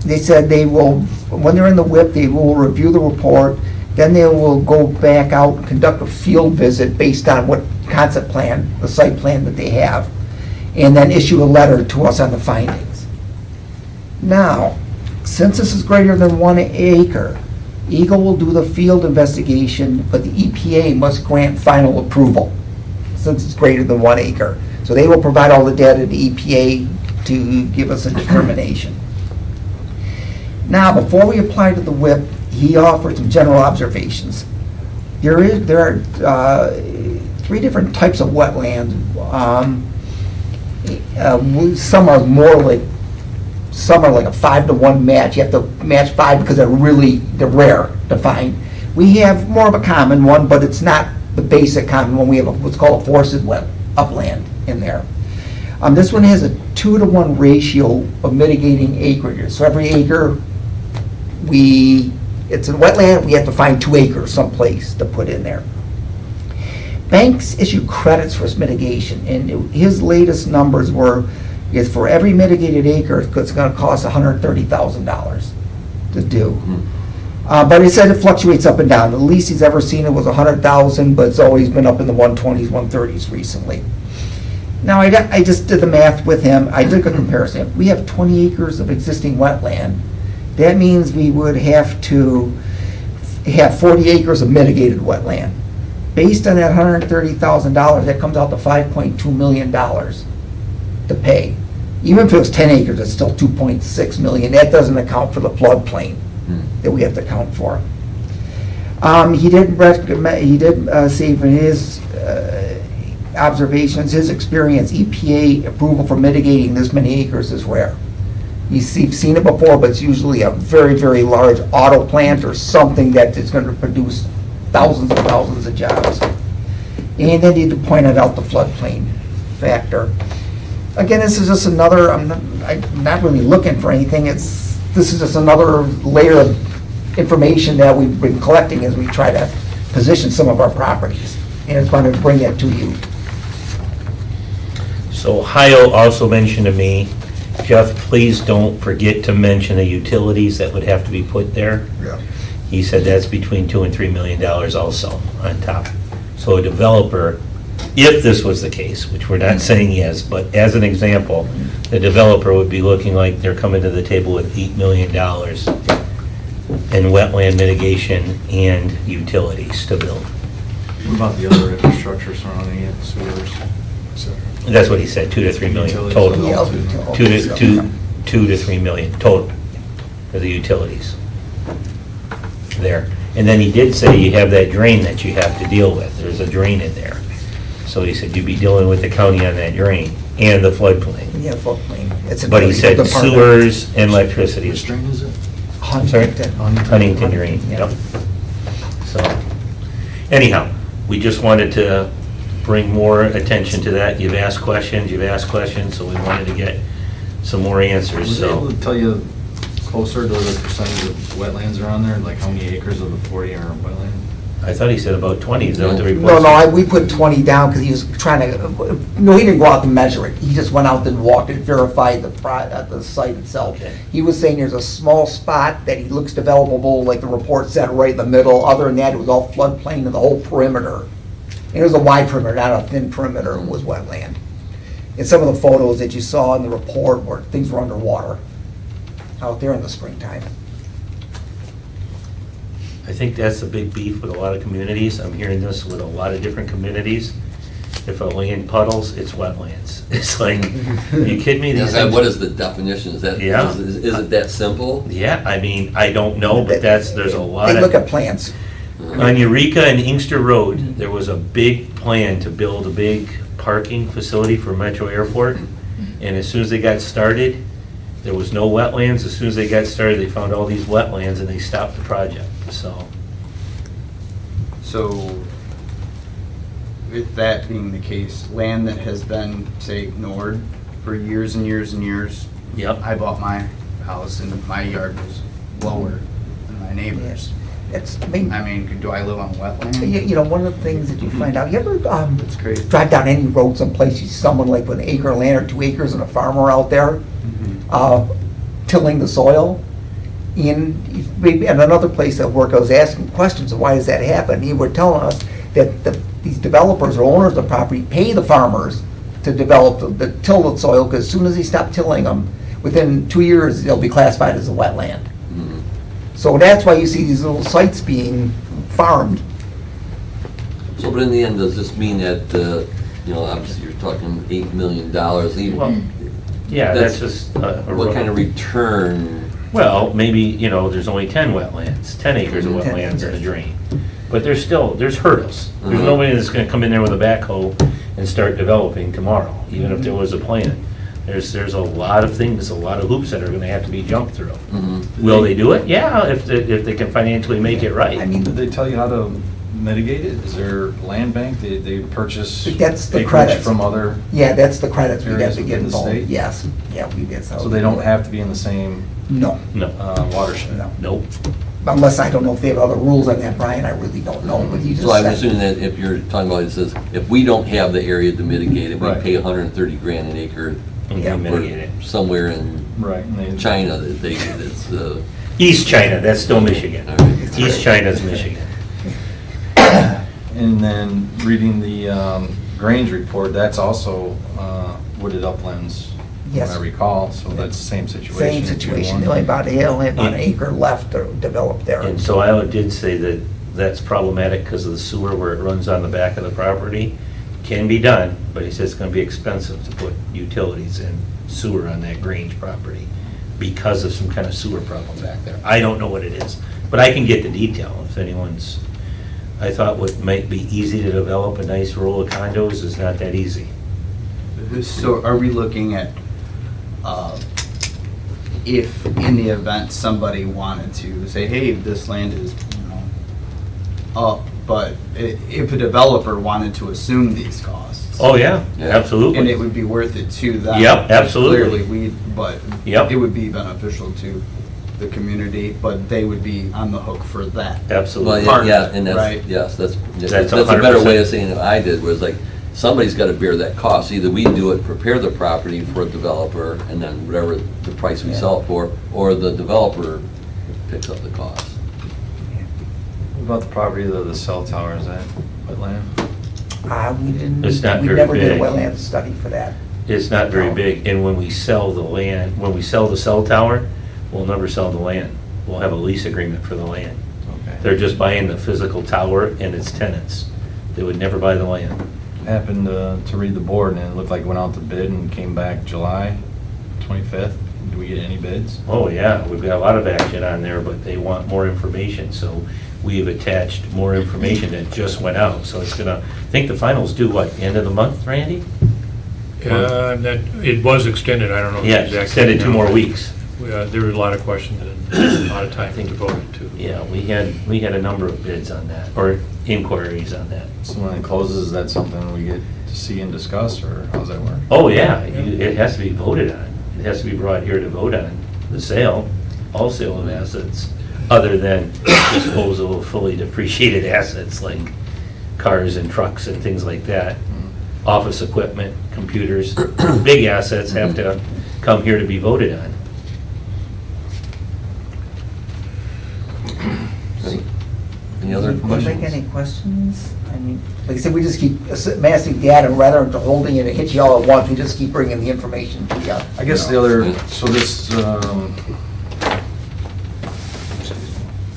They said they will, when they're in the WIP, they will review the report, then they will go back out and conduct a field visit based on what concept plan, the site plan that they have, and then issue a letter to us on the findings. Now, since this is greater than 1 acre, Eagle will do the field investigation, but the EPA must grant final approval, since it's greater than 1 acre. So they will provide all the data to the EPA to give us a determination. Now, before we apply to the WIP, he offered some general observations. There are 3 different types of wetlands. Some are like a 5-to-1 match. You have to match 5 because they're rare to find. We have more of a common one, but it's not the basic common one. We have what's called a forested upland in there. This one has a 2-to-1 ratio of mitigating acreages. So every acre, it's a wetland, we have to find 2 acres someplace to put in there. Banks issue credits for its mitigation, and his latest numbers is for every mitigated acre, it's going to cost $130,000 to do. But he said it fluctuates up and down. The least he's ever seen it was $100,000, but it's always been up in the 120s, 130s recently. Now, I just did the math with him. I did a comparison. We have 20 acres of existing wetland. That means we would have to have 40 acres of mitigated wetland. Based on that $130,000, that comes out to $5.2 million to pay. Even if it was 10 acres, it's still $2.6 million. That doesn't account for the floodplain that we have to account for. He did say from his observations, his experience, EPA approval for mitigating this many acres is rare. He's seen it before, but it's usually a very, very large auto plant or something that is going to produce thousands and thousands of jobs. And then he pointed out the floodplain factor. Again, this is just another, I'm not really looking for anything, this is just another layer of information that we've been collecting as we try to position some of our properties, and it's going to bring that to you. So Hyle also mentioned to me, Jeff, please don't forget to mention the utilities that would have to be put there. Yeah. He said that's between $2 and $3 million also on top. So a developer, if this was the case, which we're not saying yes, but as an example, the developer would be looking like they're coming to the table with $8 million in wetland mitigation and utilities to build. What about the other infrastructure surrounding it, sewers, et cetera? That's what he said, 2 to 3 million Utilities total. as well, too. 2 to 3 million total for the utilities there. And then he did say you have that drain that you have to deal with. There's a drain in there. So he said you'd be dealing with the county on that drain and the floodplain. Yeah, floodplain. It's a But he said department. sewers and electricity. Which drain is it? I'm sorry? Huntington Drain, Yeah. yep. So, anyhow, we just wanted to bring more attention to that. You've asked questions, so we wanted to get some more answers, Was it able so. to tell you closer to the percentage of wetlands around there, like how many acres of the 40 are wetland? I thought he said about 20, is that what the report No, said? we put 20 down because he was trying to, no, he didn't go out to measure it. He just went out and walked it, verified the site itself. Okay. He was saying there's a small spot that he looks developable, like the report said, right in the middle. Other than that, it was all floodplain and the whole perimeter. And it was a wide perimeter, not a thin perimeter, was wetland. And some of the photos that you saw in the report where things were underwater out there in the springtime. I think that's a big beef with a lot of communities. I'm hearing this with a lot of different communities. If a land puddles, it's wetlands. It's like, are you kidding me? These things- What is the definition? Is that, Yeah. is it that simple? Yeah, I mean, I don't know, but there's a lot of. They look at plans. On Eureka and Inkster Road, there was a big plan to build a big parking facility for Metro Airport. And as soon as they got started, there was no wetlands. As soon as they got started, they found all these wetlands and they stopped the project, so. So, with that being the case, land that has been, say, ignored for years and years and years. Yep. I bought my house and my yard was lower than my neighbor's. It's, I mean, do I live on wetland? you know, one of the things that you find out, you ever That's crazy. drive down any road someplace, you see someone like with an acre of land or 2 acres and a farmer out there tilling the soil? In another place at work, I was asking questions of why does that happen? He were telling us that these developers or owners of the property pay the farmers to develop, the till the soil, because as soon as they stop tilling them, within 2 years, they'll be classified as a wetland. So that's why you see these little sites being farmed. So, but in the end, does this mean that, you know, obviously you're talking $8 million, Well, yeah, that's just a. What kind of return? Well, maybe, you know, there's only 10 wetlands, 10 acres of 10 wetlands in a acres. drain. But there's hurdles. There's Uh-huh. nobody that's gonna come in there with a backhoe and start developing tomorrow, even if there was a plan. There's a lot of things, a lot of hoops that are gonna have to be jumped through. Mhm. Will they do it? Yeah, if they can financially make it I right. mean, Did they tell you how to mitigate it? Is there land bank? They purchase That's the acreage credits. from other, yeah, that's the credits we Areas have to get within the involved. state? Yes, yeah, we did so. so they don't have to be in the same No, No, watershed? no. nope. Unless I don't know if they have other rules on that, Brian, I really don't know, but you just So I'm said- assuming that if you're talking about, it says, if we don't have the area to mitigate it, we Right. pay 130 grand an acre. And Yeah, we mitigate it. Somewhere in Right. and they- China that it's, East China, that's still Michigan. all right. East China's Michigan. And then reading the Grange report, that's also wooded uplands, Yes. if I recall, so that's the same situation. Same in situation, Tier they only one. about an acre left to develop there. And so Iowa did say that that's problematic because of the sewer where it runs on the back of the property. Can be done, but he says it's gonna be expensive to put utilities and sewer on that Grange property because of some kind of sewer problem back there. I don't know what it is, but I can get the detail if anyone's, I thought what might be easy to develop, a nice row of condos, is not that easy. So are we looking at, if in the event somebody wanted to say, hey, this land is, you know, up, but if a developer wanted to assume these costs, Oh, yeah, Yeah. And absolutely. it would be worth it to them. Yep, absolutely. Clearly, but Yep. it would be beneficial to the community, but they would be on the hook for that. Well, Absolutely. yeah, and that's, Right. yes, that's That's a better way 100%. of saying it I did, was like, somebody's gotta bear that cost. Either we do it, prepare the property for a developer, and then whatever the price we sell it for, or the developer picks up the cost. What about the property of the cell tower, is that wetland? We didn't, It's not we very never did a big. wetland study for that. It's not very big, and when we sell the land, when we sell the cell tower, we'll never sell the land. We'll have a lease agreement for the land. Okay. They're just buying the physical tower and its tenants. They would never buy the land. Happened to read the board, and it looked like it went out to bid and came back July 25th. Do we get any bids? Oh, yeah, we've got a lot of action on there, but they want more information, so we've attached more information that just went out. So it's gonna, I think the finals due, what, end of the month, Randy? That, it was extended, I don't know. the Yeah, exact extended date 2 now. more weeks. There were a lot of questions and a lot of time devoted to. Yeah, we had a number of bids on that, or inquiries on that. So when it closes, is that something we get to see and discuss, or how does that work? Oh, yeah, it has to be voted on. It has to be brought here to vote on the sale, all sale of assets, other than disposal of fully depreciated assets like cars and trucks and things like that. Office equipment, computers, big assets have to come here to be voted on. Any other Anybody got questions? any questions? I mean, like I said, we just keep amassing data rather than holding it and hit you all at once. We just keep bringing the information to you. I guess the other, so this,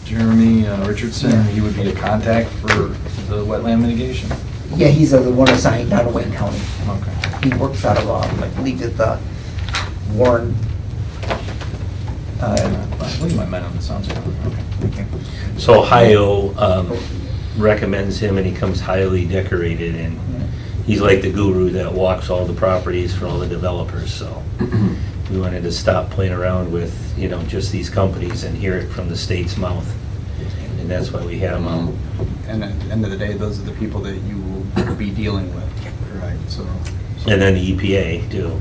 Jeremy Richardson, he would be the contact for the wetland mitigation? Yeah, he's the one assigned down to Wayne County. Okay. He works out of, I believe at the Warren. I believe I met him, it sounds like, okay. So Ohio recommends him, and he comes highly decorated, and he's like the guru that walks all the properties for all the developers, so we wanted to stop playing around with, just these companies and hear it from the state's mouth. And that's why we had him out. And at the end of the day, those are the people that you will be dealing with, right? So. And then the EPA too,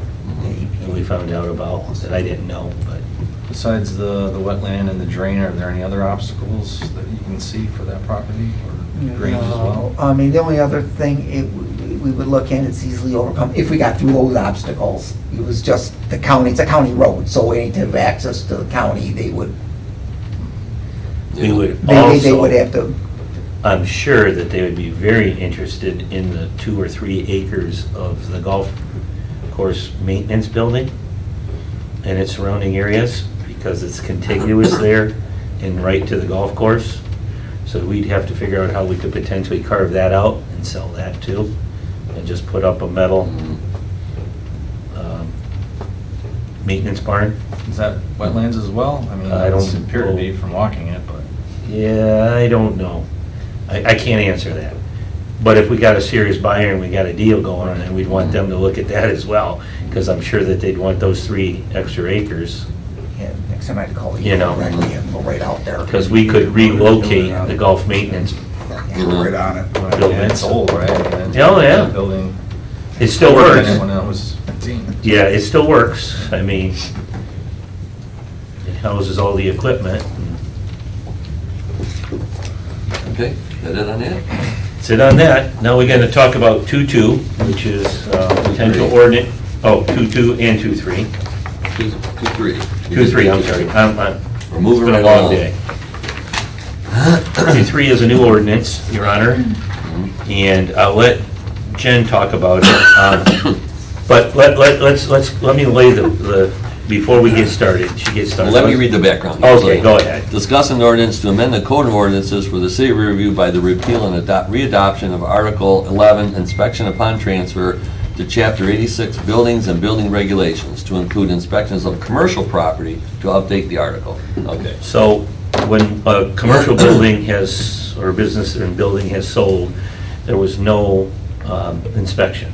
that we found out about, that I didn't know, but. Besides the wetland and the drain, are there any other obstacles that you can see for that property, or drainage as well? I mean, the only other thing we would look at, it's easily overcome, if we got through those obstacles. It was just the county, it's a county road, so any type of access to the county, they would We would they would also, have to, I'm sure that they would be very interested in the 2 or 3 acres of the golf course maintenance building and its surrounding areas, because it's contiguous there and right to the golf course. So we'd have to figure out how we could potentially carve that out and sell that too, and just put up a metal maintenance barn. Is that wetlands as well? I mean, I it don't doesn't appear to be from walking it, but. Yeah, I don't know. I can't answer that. But if we got a serious buyer and we got a deal going on, then we'd want them to look at that as well, because I'm sure that they'd want those 3 extra acres, yeah, next time I'd call You know. directly and go right out there. because we could relocate the golf maintenance. Right on it. And it's old, right? And Oh, yeah. that Building. It still works. When it was 15. Yeah, it still works. I mean, it houses all the equipment. Okay, got it on that? Sit on that. Now we're going to talk about 2.2, which is potential ordinance, 2.2 and 2.3. 2-3. 2.3, I'm sorry. We're moving It's been a right long along. day. 2.3 is a new ordinance, Your Honor, and I'll let Jen talk about it. But let me lay the, before we get started, she gets started. Let me read the background. Okay, go ahead. Discuss an ordinance to amend the code of ordinances for the city of Riverview by the repeal and readoption of Article 11, inspection upon transfer, to Chapter 86, buildings and building regulations, to include inspections of commercial property, to update the article. Okay. So when a commercial building has, or business and building has sold, there was no inspection.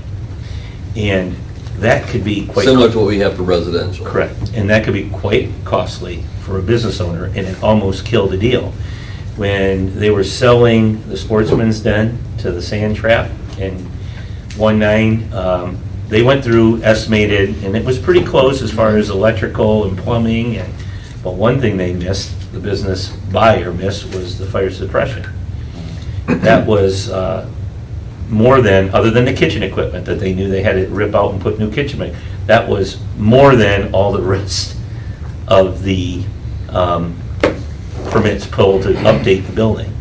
And that could be quite. Similar to what we have for residential. Correct, and that could be quite costly for a business owner, and it almost killed the deal. When they were selling the Sportsman's Den to the Sand Trap, and 19, they went through, estimated, and it was pretty close as far as electrical and plumbing, but one thing they missed, the business buyer missed, was the fire suppression. That was more than, other than the kitchen equipment that they knew they had to rip out and put new kitchen in, that was more than all the rest of the permits pulled to update the building.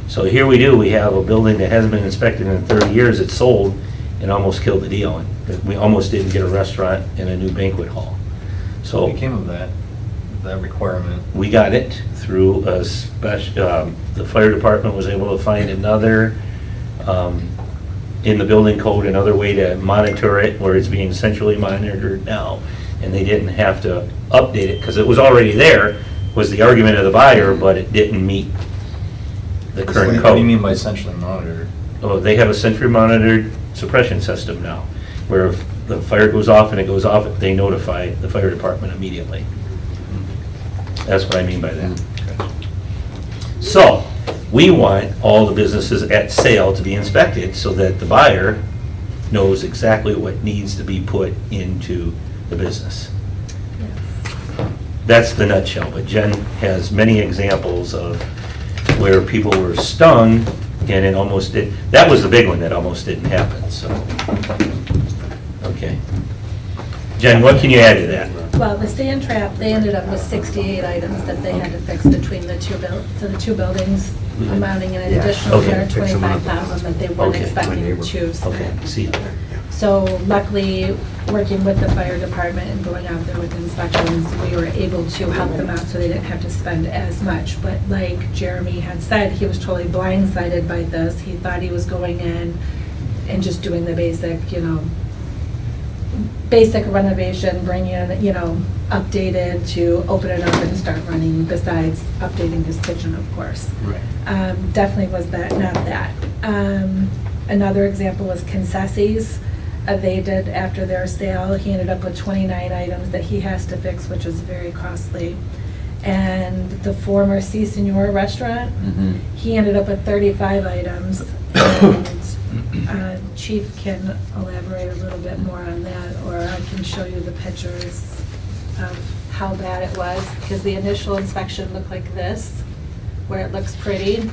So here we have a building that hasn't been inspected in 30 years, it's sold, and almost killed the deal. We almost didn't get a restaurant and a new banquet hall. So What became of that requirement? we got it through a special, the fire department was able to find another, in the building code, another way to monitor it, where it's being centrally monitored now, and they didn't have to update it, because it was already there, was the argument of the buyer, but it didn't meet the current What do you code. mean by centrally monitored? Oh, they have a centrally monitored suppression system now, where if the fire goes off and it goes off, they notify the fire department immediately. That's what I mean by that. So, we want all the businesses at sale to be inspected so that the buyer knows exactly what needs to be put into the business. That's the nutshell, but Jen has many examples of where people were stung and it almost did, that was the big one that almost didn't happen, so. Okay. Jen, what can you add to that? Well, the sand trap, they ended up with 68 items that they had to fix between the two buildings, amounting in an additional Okay. $125,000 that they weren't Okay. expecting to choose. Okay, see. So luckily, working with the fire department and going out there with inspections, we were able to help them out so they didn't have to spend as much. But like Jeremy had said, he was totally blindsided by this. He thought he was going in and just doing the basic, basic renovation, bringing in, updated to open it up and start running, besides updating his kitchen, of course. Right. Definitely was not that. Another example was Concessi's. They did, after their sale, he ended up with 29 items that he has to fix, which is very costly. And the former Si Senor restaurant, he ended up with 35 items. And Chief can elaborate a little bit more on that, or I can show you the pictures of how bad it was, because the initial inspection looked like this, where it looks pretty,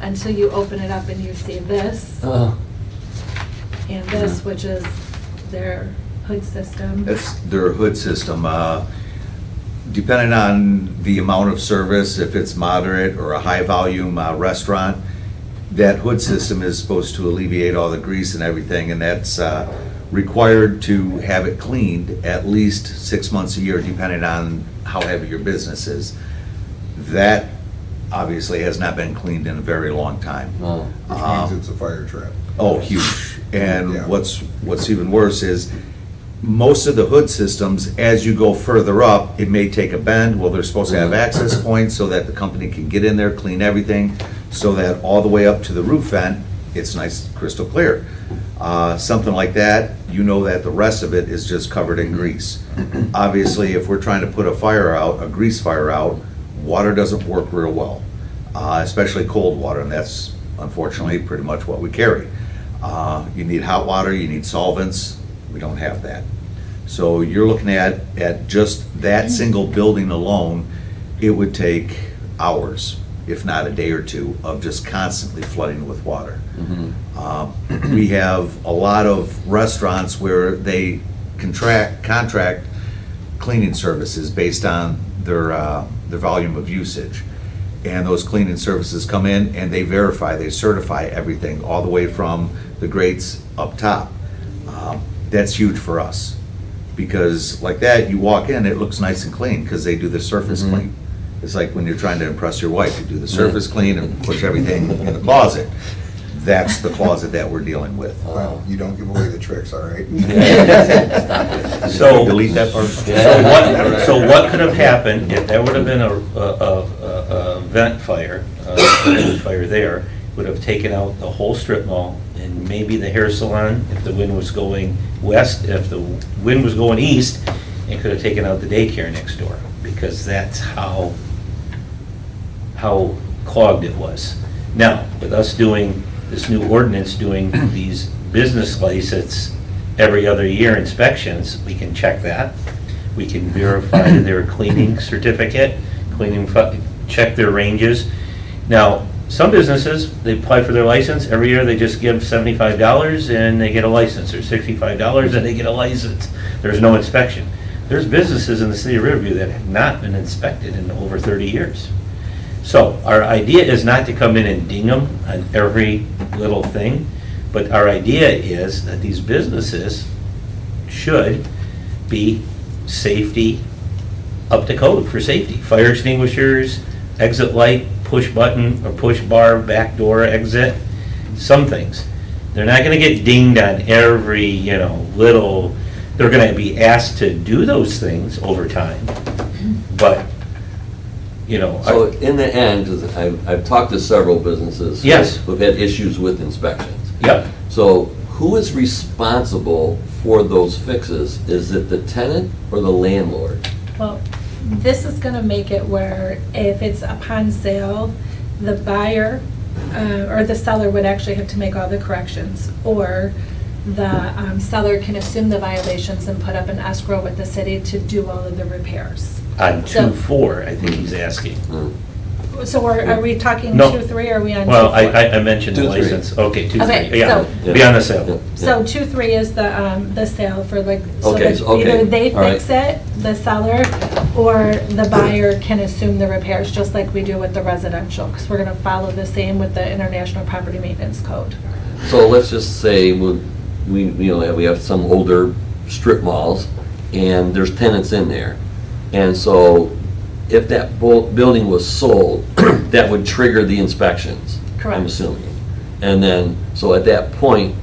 until you open it up and you see this, and this, which is their hood system. That's their hood system. Depending on the amount of service, if it's moderate or a high-volume restaurant, that hood system is supposed to alleviate all the grease and everything, and that's required to have it cleaned at least 6 months a year, depending on how heavy your business is. That obviously has not been cleaned in a very long time. Which means it's a fire trap. Oh, huge. And Yeah. what's even worse is, most of the hood systems, as you go further up, it may take a bend. Well, they're supposed to have access points so that the company can get in there, clean everything, so that all the way up to the roof vent, it's nice, crystal clear. Something like that, that the rest of it is just covered in grease. Obviously, if we're trying to put a fire out, a grease fire out, water doesn't work real well, especially cold water, and that's unfortunately pretty much what we carry. You need hot water, you need solvents. We don't have that. So you're looking at just that single building alone, it would take hours, if not a day or two, of just constantly flooding with water. We have a lot of restaurants where they contract cleaning services based on their volume of usage. And those cleaning services come in and they verify, they certify everything, all the way from the grates up top. That's huge for us, because like that, you walk in, it looks nice and clean, because they do the surface clean. It's like when you're trying to impress your wife, you do the surface clean and push everything in the closet. That's the closet that we're dealing with. Well, you don't give away the tricks, all right? So, delete that part. So what could have happened if there would have been a vent fire, fire there, would have taken out the whole strip mall and maybe the hair salon, if the wind was going west, if the wind was going east, it could have taken out the daycare next door, because that's how clogged it was. Now, with us doing this new ordinance, doing these business license every other year inspections, we can check that. We can verify their cleaning certificate, check their ranges. Now, some businesses, they apply for their license, every year they just give $75 and they get a license, or $65 and they get a license. There's no inspection. There's businesses in the city of Riverview that have not been inspected in over 30 years. So our idea is not to come in and ding them on every little thing, but our idea is that these businesses should be safety, up to code for safety. Fire extinguishers, exit light, push button or push bar, back door exit, some things. They're not gonna get dinged on every, little, they're gonna be asked to do those things over time, but, So in the end, 'cause I've talked to several businesses. Yes. Who've had issues with inspections. Yep. So who is responsible for those fixes? Is it the tenant or the landlord? Well, this is gonna make it where if it's upon sale, the buyer or the seller would actually have to make all the corrections, or the seller can assume the violations and put up an escrow with the city to do all of the repairs. On So- 2-4, I think he's asking. So are we talking No. 2-3, or are we on 2-4? Well, I mentioned the 2-3. license. Okay, 2-3, Okay, yeah. so- Beyond the sale. So 2-3 is the sale for so Okay, that so- okay. either they All right. fix it, the seller, or the buyer can assume the repairs, just like we do with the residential, because we're gonna follow the same with the International Property Maintenance Code. So let's just say we have some older strip malls and there's tenants in there. And so if that building was sold, that would trigger the inspections. Correct. I'm assuming. And then, so at that point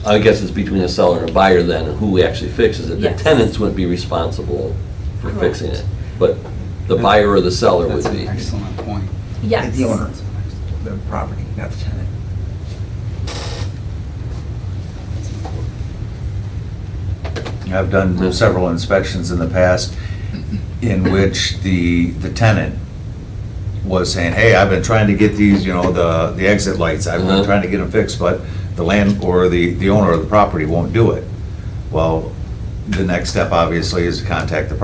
I guess it's between a seller and a buyer then, who actually fixes it. Yes. The tenants wouldn't be responsible for Correct. fixing it, but the buyer or the seller would That's be. an excellent point. Yes. The owner, the property, not the tenant. I've done several inspections in the past in which the tenant was saying, hey, I've been trying to get these, the exit lights, I've been trying to get them fixed, but the land or the owner of the property won't do it. Well, the next step obviously is to contact the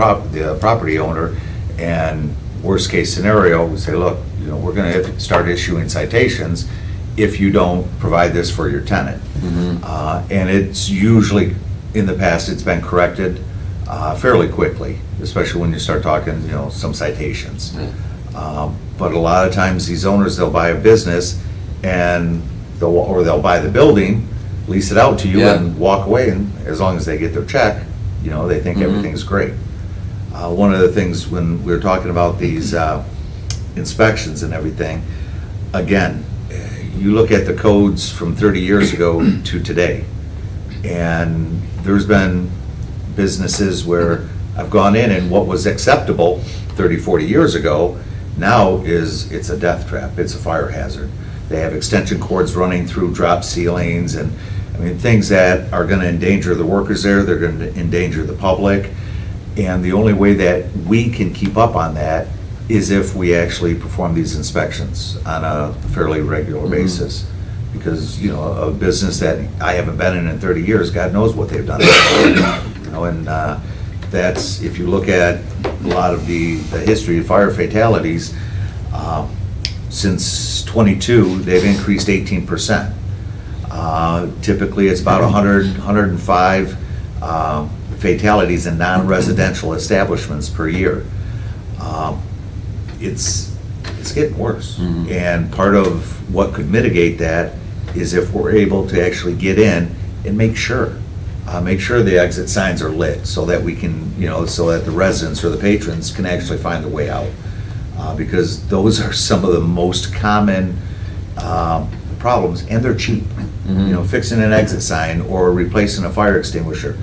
property owner, and worst case scenario, we say, look, we're gonna start issuing citations if you don't provide this for your tenant. And it's usually, in the past, it's been corrected fairly quickly, especially when you start talking, some citations. But a lot of times, these owners, they'll buy a business and they'll buy the building, lease it out to you, Yeah. and walk away, and as long as they get their check, they think everything's great. One of the things when we were talking about these inspections and everything, again, you look at the codes from 30 years ago to today, and there's been businesses where I've gone in and what was acceptable 30, 40 years ago, now it's a death trap, it's a fire hazard. They have extension cords running through drop ceilings and, things that are gonna endanger the workers there, they're gonna endanger the public. And the only way that we can keep up on that is if we actually perform these inspections on a fairly regular basis. Because, a business that I haven't been in 30 years, God knows what they've done. And that's, if you look at a lot of the history of fire fatalities, since '22, they've increased 18%. Typically, it's about 105 fatalities in non-residential establishments per year. It's getting worse. And part of what could mitigate that is if we're able to actually get in and make sure the exit signs are lit so that we can, so that the residents or the patrons can actually find their way out. Because those are some of the most common problems, and they're cheap. Fixing an exit sign or replacing a fire extinguisher,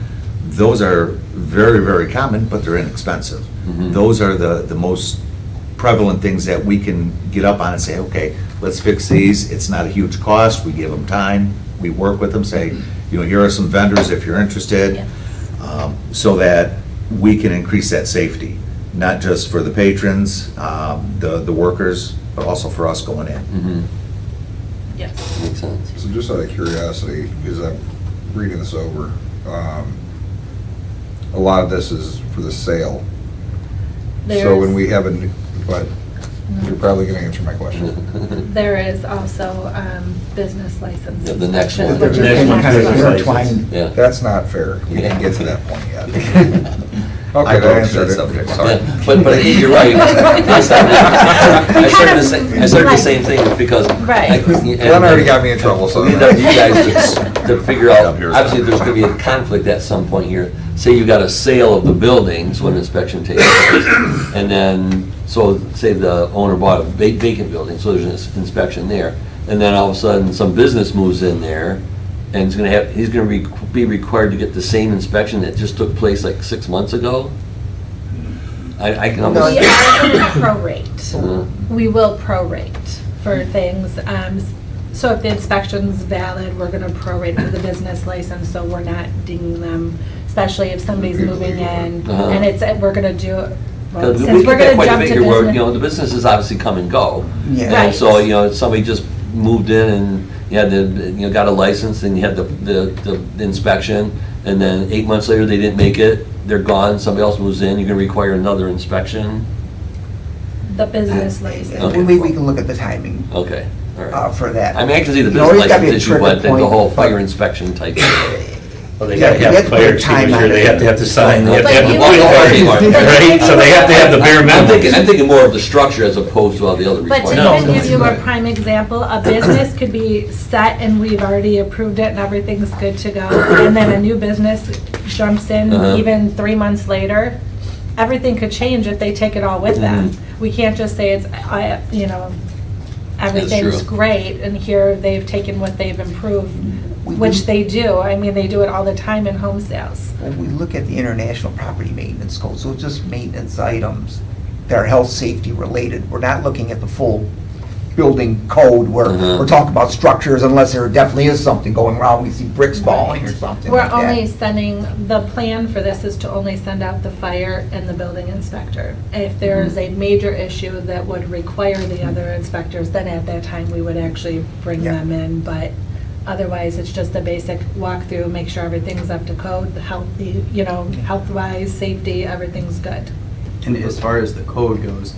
those are very, very common, but they're inexpensive. Those are the most prevalent things that we can get up on and say, okay, let's fix these. It's not a huge cost. We give them time. We work with them, say, here are some vendors if you're interested, so that we can increase that safety, not just for the patrons, the workers, but also for us going in. Yes. Makes sense. So just out of curiosity, because I'm reading this over, a lot of this is for the sale. So when we have a new, but you're probably gonna answer my question. There is also business license. Yeah, the next inspections, one. which The is next one the kind of next one. intertwined. Yeah. That's not fair. We didn't get to that point yet. I Okay, that broached answered that it. subject, sorry. Yeah, but I think you're right. I started the same thing because. Right. Glenn already got me in trouble, so. We need you guys to figure out, obviously, there's gonna be a conflict at some point here. Say you got a sale of the buildings when inspection takes place, and then, so say the owner bought a vacant building, so there's an inspection there. And then all of a sudden, some business moves in there, and he's gonna be required to get the same inspection that just took place like 6 months ago? I can almost. We are going to prorate. Uh, We will prorate for things. So if the inspection's valid, we're going to prorate for the business license, so we're not dinging them, especially if somebody's moving in. Uh-huh. And we're going to do, well, We since we're get going to quite a jump bit to here where, business. the businesses obviously come and go. Yeah. And Right. so, somebody just moved in and you had got a license and you had the inspection, and then 8 months later, they didn't make it, they're gone, somebody else moves in, you're gonna require another inspection? The business license. Okay. We can look at the timing Okay, all right. for that. I mean, I can see the You know, business there's gotta be a license issue, trigger but then the point, whole but- fire inspection type. Well, they Yeah, gotta you have have to fire put time extinguisher, on they it. have to sign, they have to But have you- the right? So they have to have the bare I'm minimum. thinking more of the structure as opposed to all the other But to requirements. even give you a prime example, a business could be set and we've already approved it and everything's good to go. And then a new business jumps in Uh-huh. even 3 months later. Everything could change if they take it all with them. We can't just say it's, everything's true. great and here they've taken what they've improved, which they do. I mean, they do it all the time in home sales. When we look at the International Property Maintenance Code, so just maintenance items that are health, safety related, we're not looking at the full building code where Uh-huh. we're talking about structures unless there definitely is something going wrong, we see bricks falling or something We're like that. only sending, the plan for this is to only send out the fire and the building inspector. If there is a major issue that would require the other inspectors, then at that time, we would actually bring Yeah. them in. But otherwise, it's just a basic walkthrough, make sure everything's up to code, healthy, health-wise, safety, everything's good. And as far as the code goes,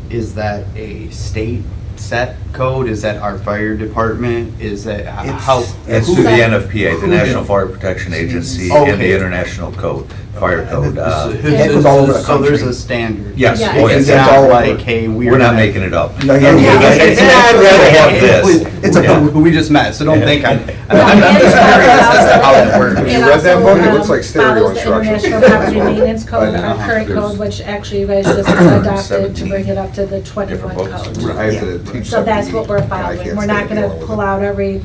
is that a state set code? Is that our fire department? Is that how? It's through the NFPA, the National Fire Protection Agency, and Okay. the International Code, Fire Code. It goes all over the So there's country. a standard? Yes. Yeah. Oh, yes. It's It's all not over. like, hey, We're not making it up. No, yeah, yeah. I'd rather have this. It's a- Yeah. We just met, so don't think I'm just And curious as to how that works. Have you It read that also, book? It looks like stereo follows the instructions. International Property Maintenance Code, I know. our current There's- code, which actually you guys just adopted to 17 bring it up to the 21 different books. code. I have to teach So that's somebody, what we're and I following. can't We're stay not gonna dealing with pull it. out every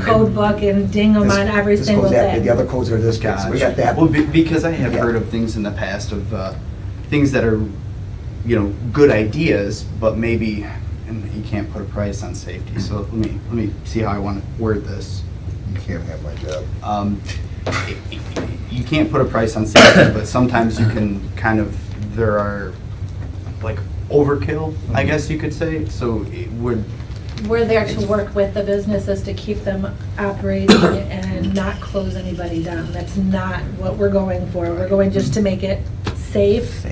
code book and ding them on every This single goes after thing. the other codes are this big, so we got that. Well, because I have Yeah. heard of things in the past of things that are, good ideas, but maybe, and you can't put a price on safety. So let me see how I want to word this. You can't have my job. You can't put a price on safety, but sometimes you can there are like overkill, I guess you could say. So it would. We're there to work with the businesses to keep them operating and not close anybody down. That's not what we're going for. We're going just to make it safe.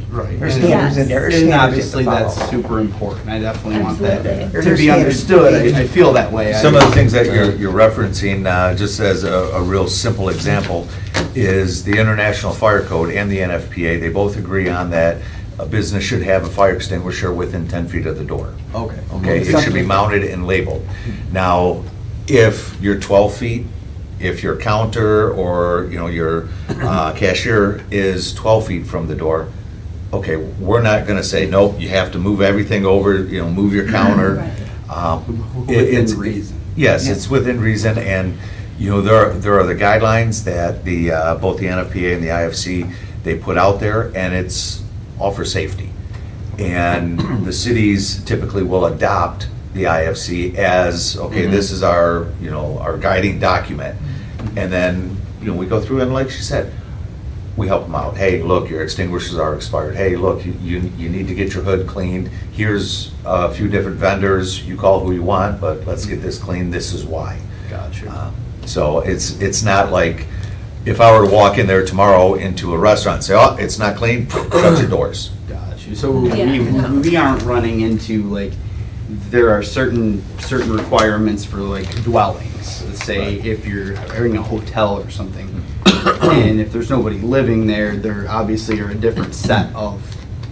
Right. There's standards in there. There's And standards obviously you have to that's follow. super important. I definitely want Absolutely. that There's to be standards. understood. I feel that way. Some of the things that you're referencing, just as a real simple example, is the International Fire Code and the NFPA. They both agree on that a business should have a fire extinguisher within 10 feet of the door. Okay. Okay, it should be mounted and labeled. Now, if you're 12 feet, if your counter or, your cashier is 12 feet from the door, okay, we're not gonna say, nope, you have to move everything over, move your counter. Within reason. Yes, it's within reason, and, there are the guidelines that both the NFPA and the IFC, they put out there, and it's all for safety. And the cities typically will adopt the IFC as, okay, this is our, our guiding document. And then, we go through, and like she said, we help them out. Hey, look, your extinguishers are expired. Hey, look, you need to get your hood cleaned. Here's a few different vendors. You call who you want, but let's get this cleaned. This is why. Gotcha. So it's not like, if I were to walk in there tomorrow into a restaurant and say, oh, it's not clean, shut your doors. Gotcha. So Yeah, no. we aren't running into, like, there are certain requirements for, like, dwellings. Let's say if you're in a hotel or something, and if there's nobody living there, there obviously are a different set of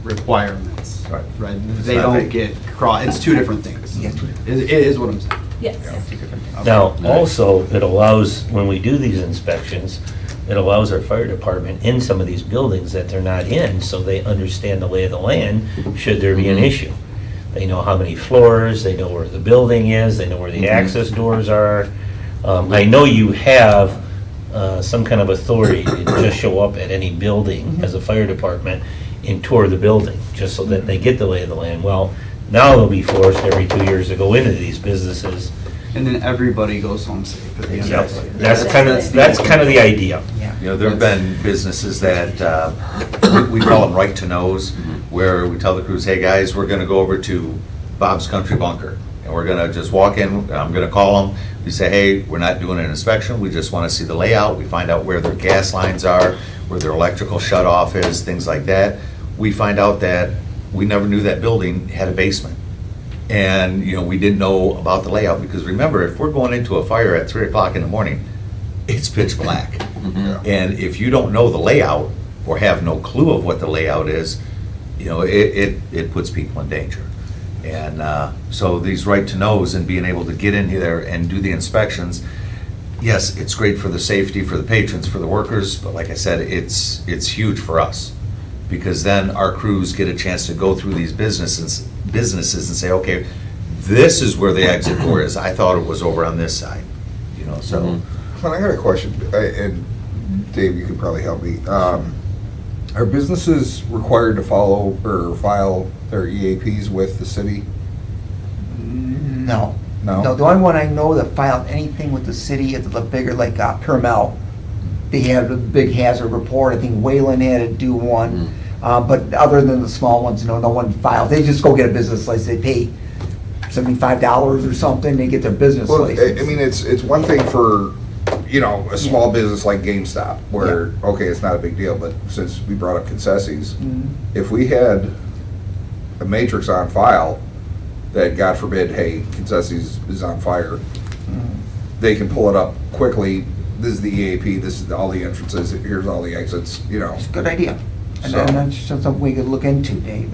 requirements. Right. Right? It's They not don't big. get it's two different things. Yeah. It is what I'm saying. Yes. Now, also, it allows, when we do these inspections, it allows our fire department in some of these buildings that they're not in, so they understand the lay of the land, should there be an issue. They know how many floors, they know where the building is, they know where the access doors are. I know you have some kind of authority to just show up at any building as a fire department and tour the building, just so that they get the lay of the land. Well, now they'll be forced every 2 years to go into these businesses. And then everybody goes home safe at the end of it. That's kind of the idea. You know, there've been businesses that, we call them right to knows, where we tell the crews, hey, guys, we're gonna go over to Bob's Country Bunker, and we're gonna just walk in, I'm gonna call them, we say, hey, we're not doing an inspection, we just wanna see the layout, we find out where their gas lines are, where their electrical shut-off is, things like that. We find out that we never knew that building had a basement. And, you know, we didn't know about the layout, because remember, if we're going into a fire at 3 o'clock in the morning, it's pitch black. And if you don't know the layout, or have no clue of what the layout is, you know, it puts people in danger. And so these right to knows and being able to get in there and do the inspections, yes, it's great for the safety, for the patrons, for the workers, but like I said, it's huge for us. Because then our crews get a chance to go through these businesses and say, okay, this is where the exit door is. I thought it was over on this side, you know, so. Well, I got a question, and Dave, you could probably help me. Are businesses required to follow or file their EAPs with the city? No. No? The only one I know that filed anything with the city is the bigger, like Permel. They had a big hazard report. I think Wayland had to do one. But other than the small ones, no one filed. They just go get a business license. They pay $75 or something. They get their business Well, license. I mean, it's one thing for, you know, a small business like GameStop, where, okay, it's not a big deal, but since we brought up Concessions, if we had a matrix on file that, God forbid, hey, Concessions is on fire, they can pull it up quickly. This is the EAP, this is all the entrances, here's all the exits, you know. It's a good idea. And So- that's just something we could look into, Dave.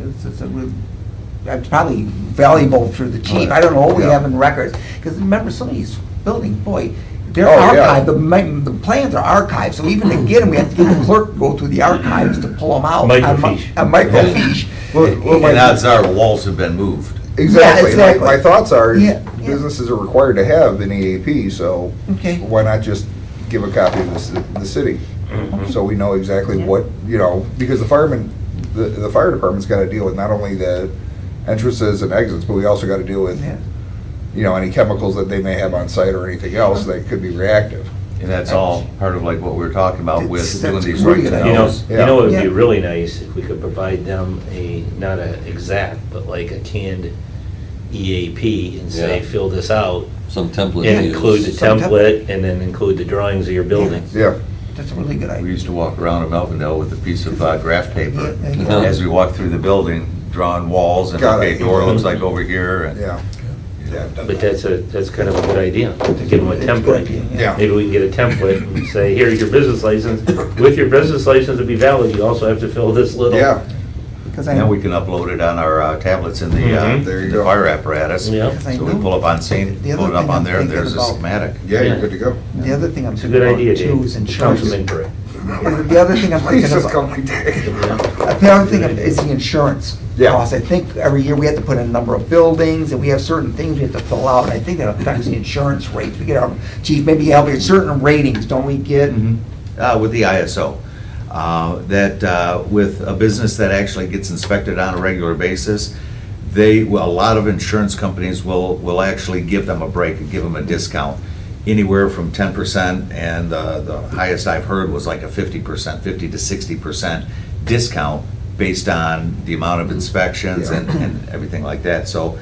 It's probably valuable for the chief. I don't know what we Yeah. have in records. Because remember, some of these buildings, boy, they're Oh, yeah. archived. The plans are archived, so even to get them, we have to get the clerk to go through the archives to pull them out. Microfiche. A microfiche. And odds are, walls have been moved. Exactly. Yeah, exactly. My thoughts are, Yeah. businesses are required to have an EAP, so Okay. why not just give a copy to the city? So we know exactly what, you know, because the firemen, the fire department's got to deal with not only the entrances and exits, but we also got to deal with, Yeah. you know, any chemicals that they may have on site or anything else that could be reactive. And that's all part of like what we were talking about with That's doing these really right to good. You know, knows. you know, it would Yeah. be really nice if we could provide them not a exact, but like a canned EAP and say, Yeah. fill this out. Some template. And to include the use. Some template, and then include the drawings of your building. Yeah. That's a really good We idea. used to walk around in Melvindale with a piece of graph paper Yeah. as we walked through the building, drawing walls and, Got okay, it. door looks like over here. And Yeah. But that's kind of a good idea, to give them a It's a good template. idea, Yeah. Maybe we can get a template and say, here's your business license. With your business license to be valid, you also have to fill this little. Yeah. Because then we can upload it on our tablets in the There you the go. fire apparatus. Yeah. So we pull up on scene, The other pull it up thing on I'm there, and thinking there's a about- schematic. Yeah, you're Yeah. good to go. The other thing I'm It's a thinking good about idea, too Dave. is insurance. Councilman Perry. The other thing I'm Please thinking just about. call me Dave. The other thing is the insurance Yeah. costs. I think every year we have to put in a number of buildings, and we have certain things we have to fill out, and I think that affects the insurance rates. We get our, chief, maybe help me, certain ratings, don't we get? With the ISO. With a business that actually gets inspected on a regular basis, a lot of insurance companies will actually give them a break and give them a discount anywhere from 10%, and the highest I've heard was like a 50%, 50 to 60% discount based on the amount of inspections and everything like that. So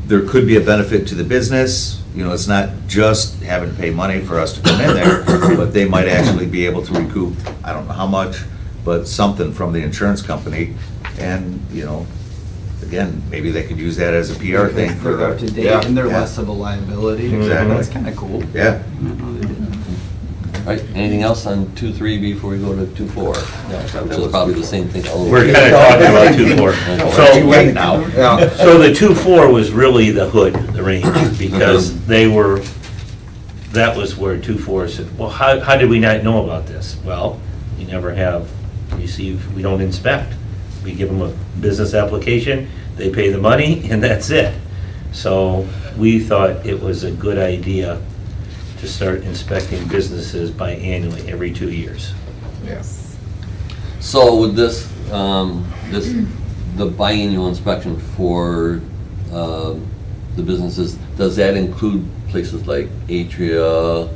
there could be a benefit to the business. You know, it's not just having to pay money for us to come in there, but they might actually be able to recoup, I don't know how much, but something from the insurance company. And, you know, again, maybe they could use that as a PR thing for They're up to date and they're less of a liability. Exactly. That's kind of cool. Yeah. All right, anything else on 2.3 before we go to 2.4? Which is probably the same thing. all over. We're kind of talking about 2.4. Okay. Wait now. Yeah. So the 2.4 was really the hood, the range, because that was where 2.4 said, well, how did we not know about this? Well, we never have we don't inspect. We give them a business application, they pay the money, and that's it. So we thought it was a good idea to start inspecting businesses biannually, every 2 years. Yes. So with this, the biannual inspection for the businesses, does that include places like Atria,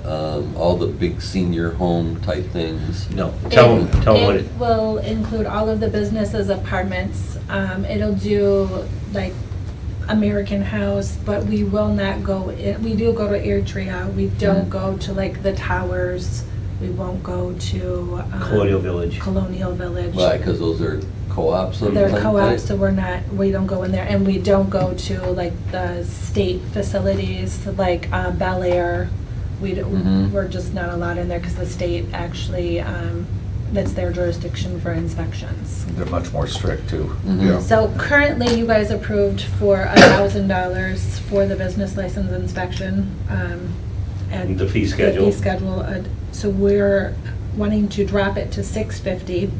all the big senior home type things? No, tell them what It will include all of the businesses, apartments. It'll do like American House, but we will not go, we do go to Atria. We don't go to like the towers. We won't go to Colonial Village. Colonial Village. Why, because those are co-ops? of They're some co-ops, type? so we don't go in there, and we don't go to like the state facilities, like Bel Air. We're just not allowed in there because the state actually, that's their jurisdiction for inspections. They're much more strict too. Yeah. So currently, you guys approved for $1,000 for the business license inspection. And The fee schedule. The fee schedule, so we're wanting to drop it to $650,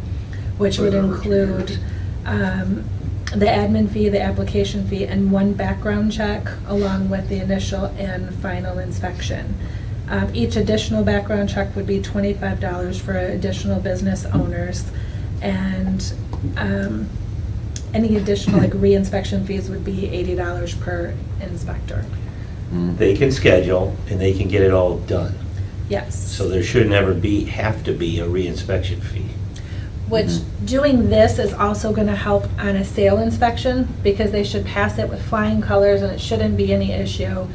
which would include the admin fee, the application fee, and one background check, along with the initial and final inspection. Each additional background check would be $25 for additional business owners, and any additional like re-inspection fees would be $80 per inspector. They can schedule and they can get it all done. Yes. So there should never have to be a re-inspection fee. Which, doing this is also going to help on a sale inspection, because they should pass it with flying colors and it shouldn't be any issue,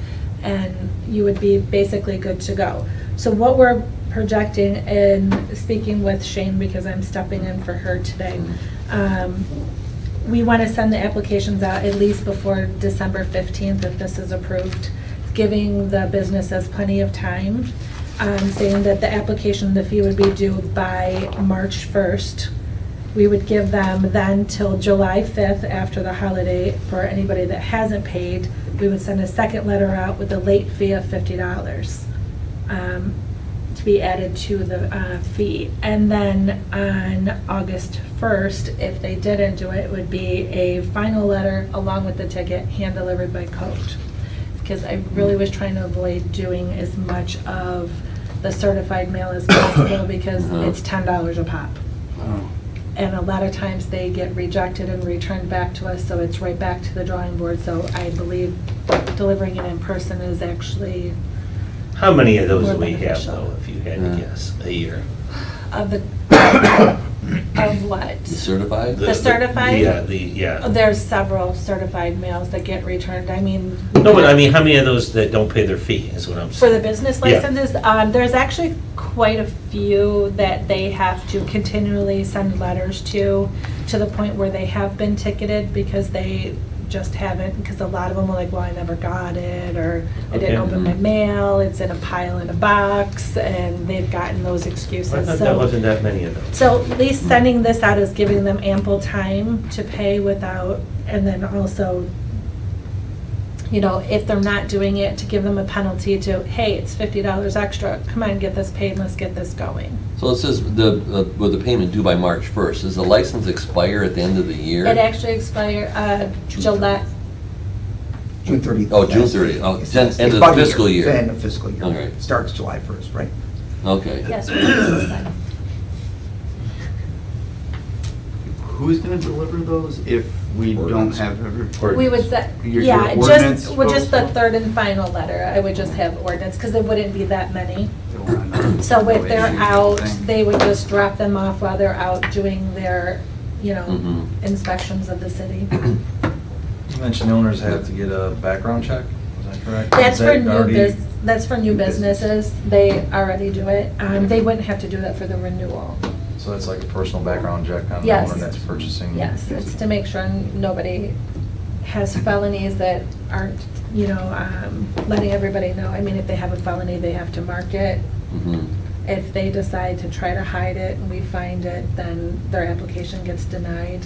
and you would be basically good to go. So what we're projecting, and speaking with Shane because I'm stepping in for her today, we want to send the applications out at least before December 15th if this is approved, giving the businesses plenty of time. Saying that the application, the fee would be due by March 1st. We would give them then till July 5th after the holiday. For anybody that hasn't paid, we would send a second letter out with a late fee of $50 to be added to the fee. And then on August 1st, if they didn't do it, it would be a final letter along with the ticket hand delivered by coach. Because I really was trying to avoid doing as much of the certified mail as possible, because it's $10 a pop. And a lot of times they get rejected and returned back to us, so it's right back to the drawing board. So I believe delivering it in person is actually How many of those more do we have beneficial. though, if you had to guess, a year? Of the, of what? The certified? The certified? Yeah. There's several certified mails that get returned. I mean. No, but I mean, how many of those that don't pay their fee is what I'm For saying? the business Yeah. licenses, there's actually quite a few that they have to continually send letters to the point where they have been ticketed because they just haven't, because a lot of them are like, well, I never got it, or I didn't Okay. open my mail, it's in a pile in a box, and they've gotten those excuses. I thought So- that wasn't that many of those. So at least sending this out is giving them ample time to pay without, and then also, you know, if they're not doing it, to give them a penalty to, hey, it's $50 extra, come on, get this paid, let's get this going. So it says with the payment due by March 1st, does the license expire at the end of the year? It actually expired, July, June 30th. Oh, June 30th. Oh, It's end of the about a year. fiscal year. End of fiscal year. Okay. Starts July 1st, right? Okay. yes. we can do this then. who's gonna deliver those if we don't have every? We would set, Your yeah, ordinance just, well, just the goes- third and final letter, I would just have ordinance, because there wouldn't be that many. So if they're out, they would just drop them off while they're out doing their, you know, Mhm. inspections of the city. You mentioned owners have to get a background check, is that correct? That's Is for that new already- that's for new businesses, they already do it. They wouldn't have to do that for the renewal. So that's like a personal background check on the Yes. owner that's purchasing? Yes, it's to make sure nobody has felonies that aren't, you know, letting everybody know. I mean, if they have a felony, they have to mark it. Mhm. If they decide to try to hide it and we find it, then their application gets denied.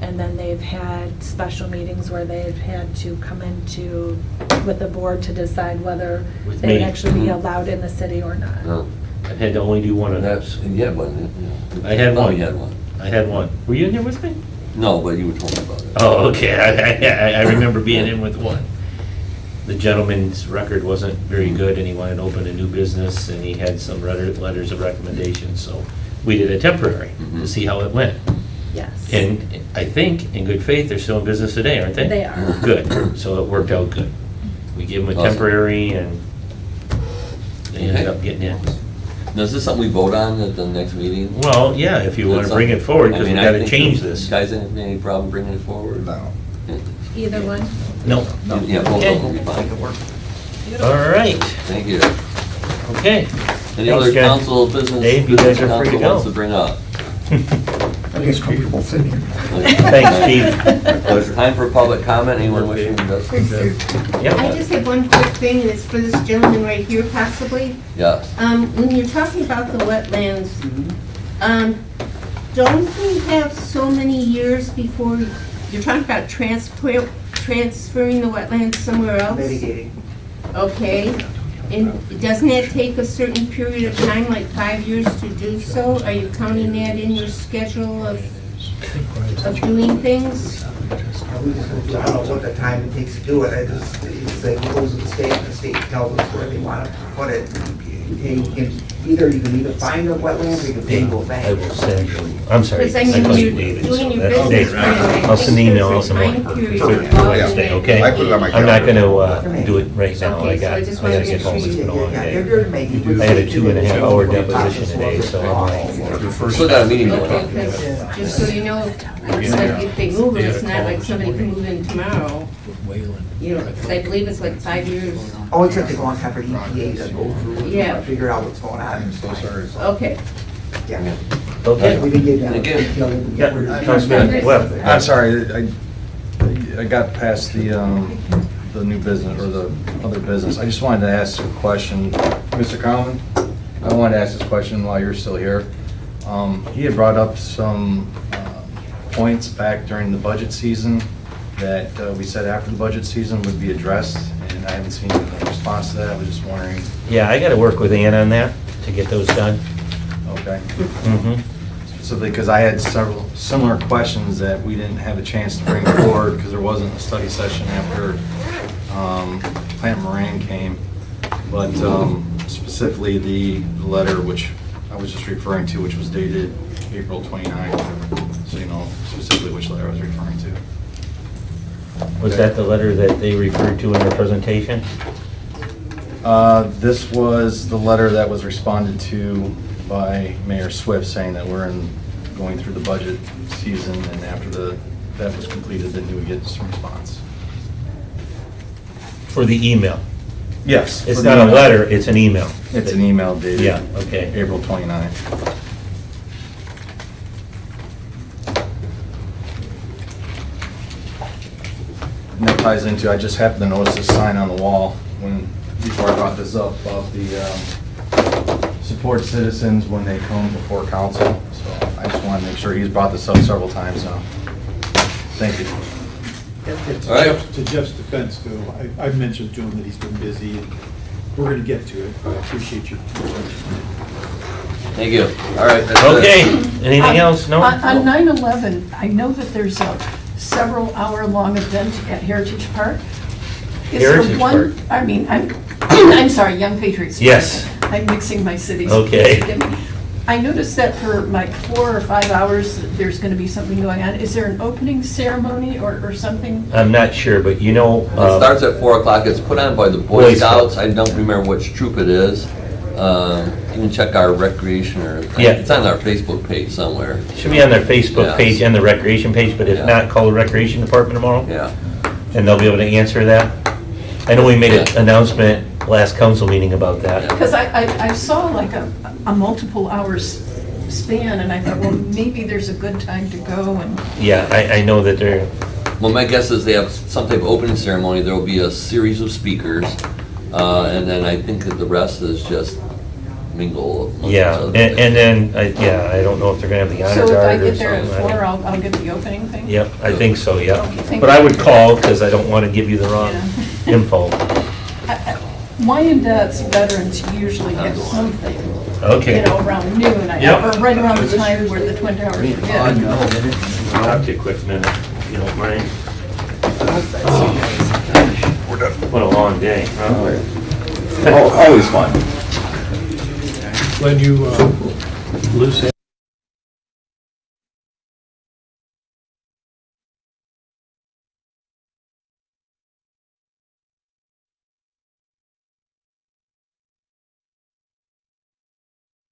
And then they've had special meetings where they've had to come into, with the board to decide whether With they'd me. actually be Mhm. allowed in the city or not. No. I had to only do one of That's, those. you had one, didn't you? I had No, one. you had one. I had one. Were you in there with me? No, but you were told me about it. Oh, okay, I remember being in with one. The gentleman's record wasn't very good, and he wanted to open a new business, and he had some letters of recommendation, so we did a temporary to see how it went. Yes. And I think, in good faith, they're still in business today, aren't they? They are. Good, so it worked out good. We gave them a Awesome. temporary, and they ended Okay. up getting in. Now, is this something we vote on at the next meeting? Well, yeah, if you want to bring it forward, because we got to change this. Guys, any problem bringing it forward? No. Either one? No. Yeah, both Okay. of them will be fine. All right, Thank you. okay. Any other Thanks, Jen. council business? Dave, you guys are council free to go. wants to bring up? I get comfortable sitting here. Thanks, Steve. Well, it's time for public comment. Anyone wishing to? I Yeah. just have one quick thing, and it's for this gentleman right here possibly. Yes. When you're talking about the wetlands, don't we have so many years before, you're talking about transferring the wetlands somewhere else? Mitigating. Okay, and doesn't that take a certain period of time, like 5 years to do so? Are you counting that in your schedule of doing things? I don't know what the time it takes to do it, it's like it goes to the state, and the state tells us where they want to put it. And you can either find a wetland, or you can pay to go back. I will send you, I'm sorry. Because I mean, thought when you you're needed doing some. your That's business Dave. plan, I I'll send the think email, I'll there's a send time more. period For involved in Wednesday, that. okay? I put it on my I'm not calendar. gonna do it right now, Okay, I so I got, just I wanted gotta to get make sure home, it's you been a did long that. day. I had a 2.5-hour deposition today, so I'm like, Still got a meeting Okay, going on. because, just so you know, it's like if they move it, it's not like somebody can move in tomorrow. You know, because I believe it's like 5 years. Oh, it's gonna take a long time for EPA to go through and Yeah. figure out what's going on. Okay. Yeah. okay. We didn't get that. Thank you. detail, we can get rid of it. Councilman Webb. I'm sorry, I got past the new business, or the other business. I just wanted to ask a question. Mr. Conlon, I wanted to ask this question while you're still here. He had brought up some points back during the budget season that we said after the budget season would be addressed, and I haven't seen a response to that. I was just wondering, Yeah, I gotta work with Ann on that to get those done. okay? Mm-hmm. Specifically, because I had several similar questions that we didn't have a chance to bring forward because there wasn't a study session after Plant Moran came. But specifically, the letter which I was just referring to, which was dated April 29th, so you know specifically which letter I was referring to. Was that the letter that they referred to in their presentation? This was the letter that was responded to by Mayor Swift saying that we're going through the budget season, and after that was completed, then you would get some response. For the email? Yes. It's for the not a email. letter, it's an email. It's an email dated. Yeah, okay. April 29th. And that ties into, I just happened to notice this sign on the wall before I brought this up, of the support citizens when they come before council. So I just want to make sure, he's brought this up several times now. Thank you. All right. To Jeff's defense, though, I've mentioned to him that he's been busy, and we're going to get to it, but I appreciate your Thank you. All right. that's it. Okay, anything else? No? On 9/11, I know that there's a several-hour-long event at Heritage Park. Is there Heritage one- Park. I'm sorry, Young Patriots. Park. Yes. I'm mixing my cities. Okay. Forgive me. I noticed that for like 4 or 5 hours, there's going to be something going on. Is there an opening ceremony or something? I'm not sure, but you know. It starts at 4 o'clock. It's put on by the Boy Boy Scouts. Scouts. I don't remember which troop it is. You can check our recreation or, Yeah. it's on our Facebook page somewhere. Should be on their Facebook Yes. page and the recreation page, but if Yeah. not, call the recreation department tomorrow. Yeah. And they'll be able to answer that. I know we made an announcement last council meeting about that. Because I saw like a multiple hours span, and I thought, well, maybe there's a good time to go and. Yeah, I know that they're, Well, my guess is they have some type of opening ceremony. There will be a series of speakers, and then I think that the rest is just mingle. amongst yeah, other and things. then, I don't know if they're gonna have the honor So if I guard or get there at something. 4, I'll get the opening thing? Yep, I think so, yeah. Okay, thank But I you. would call, because I don't want to give you the wrong info. Wyandottes veterans usually have something. Okay. You know, around noon, Yep. or right around the time where the Twin Towers are hit. I'll talk to you a quick minute, if you don't mind. We're done. What a long day. Always fun. When you lose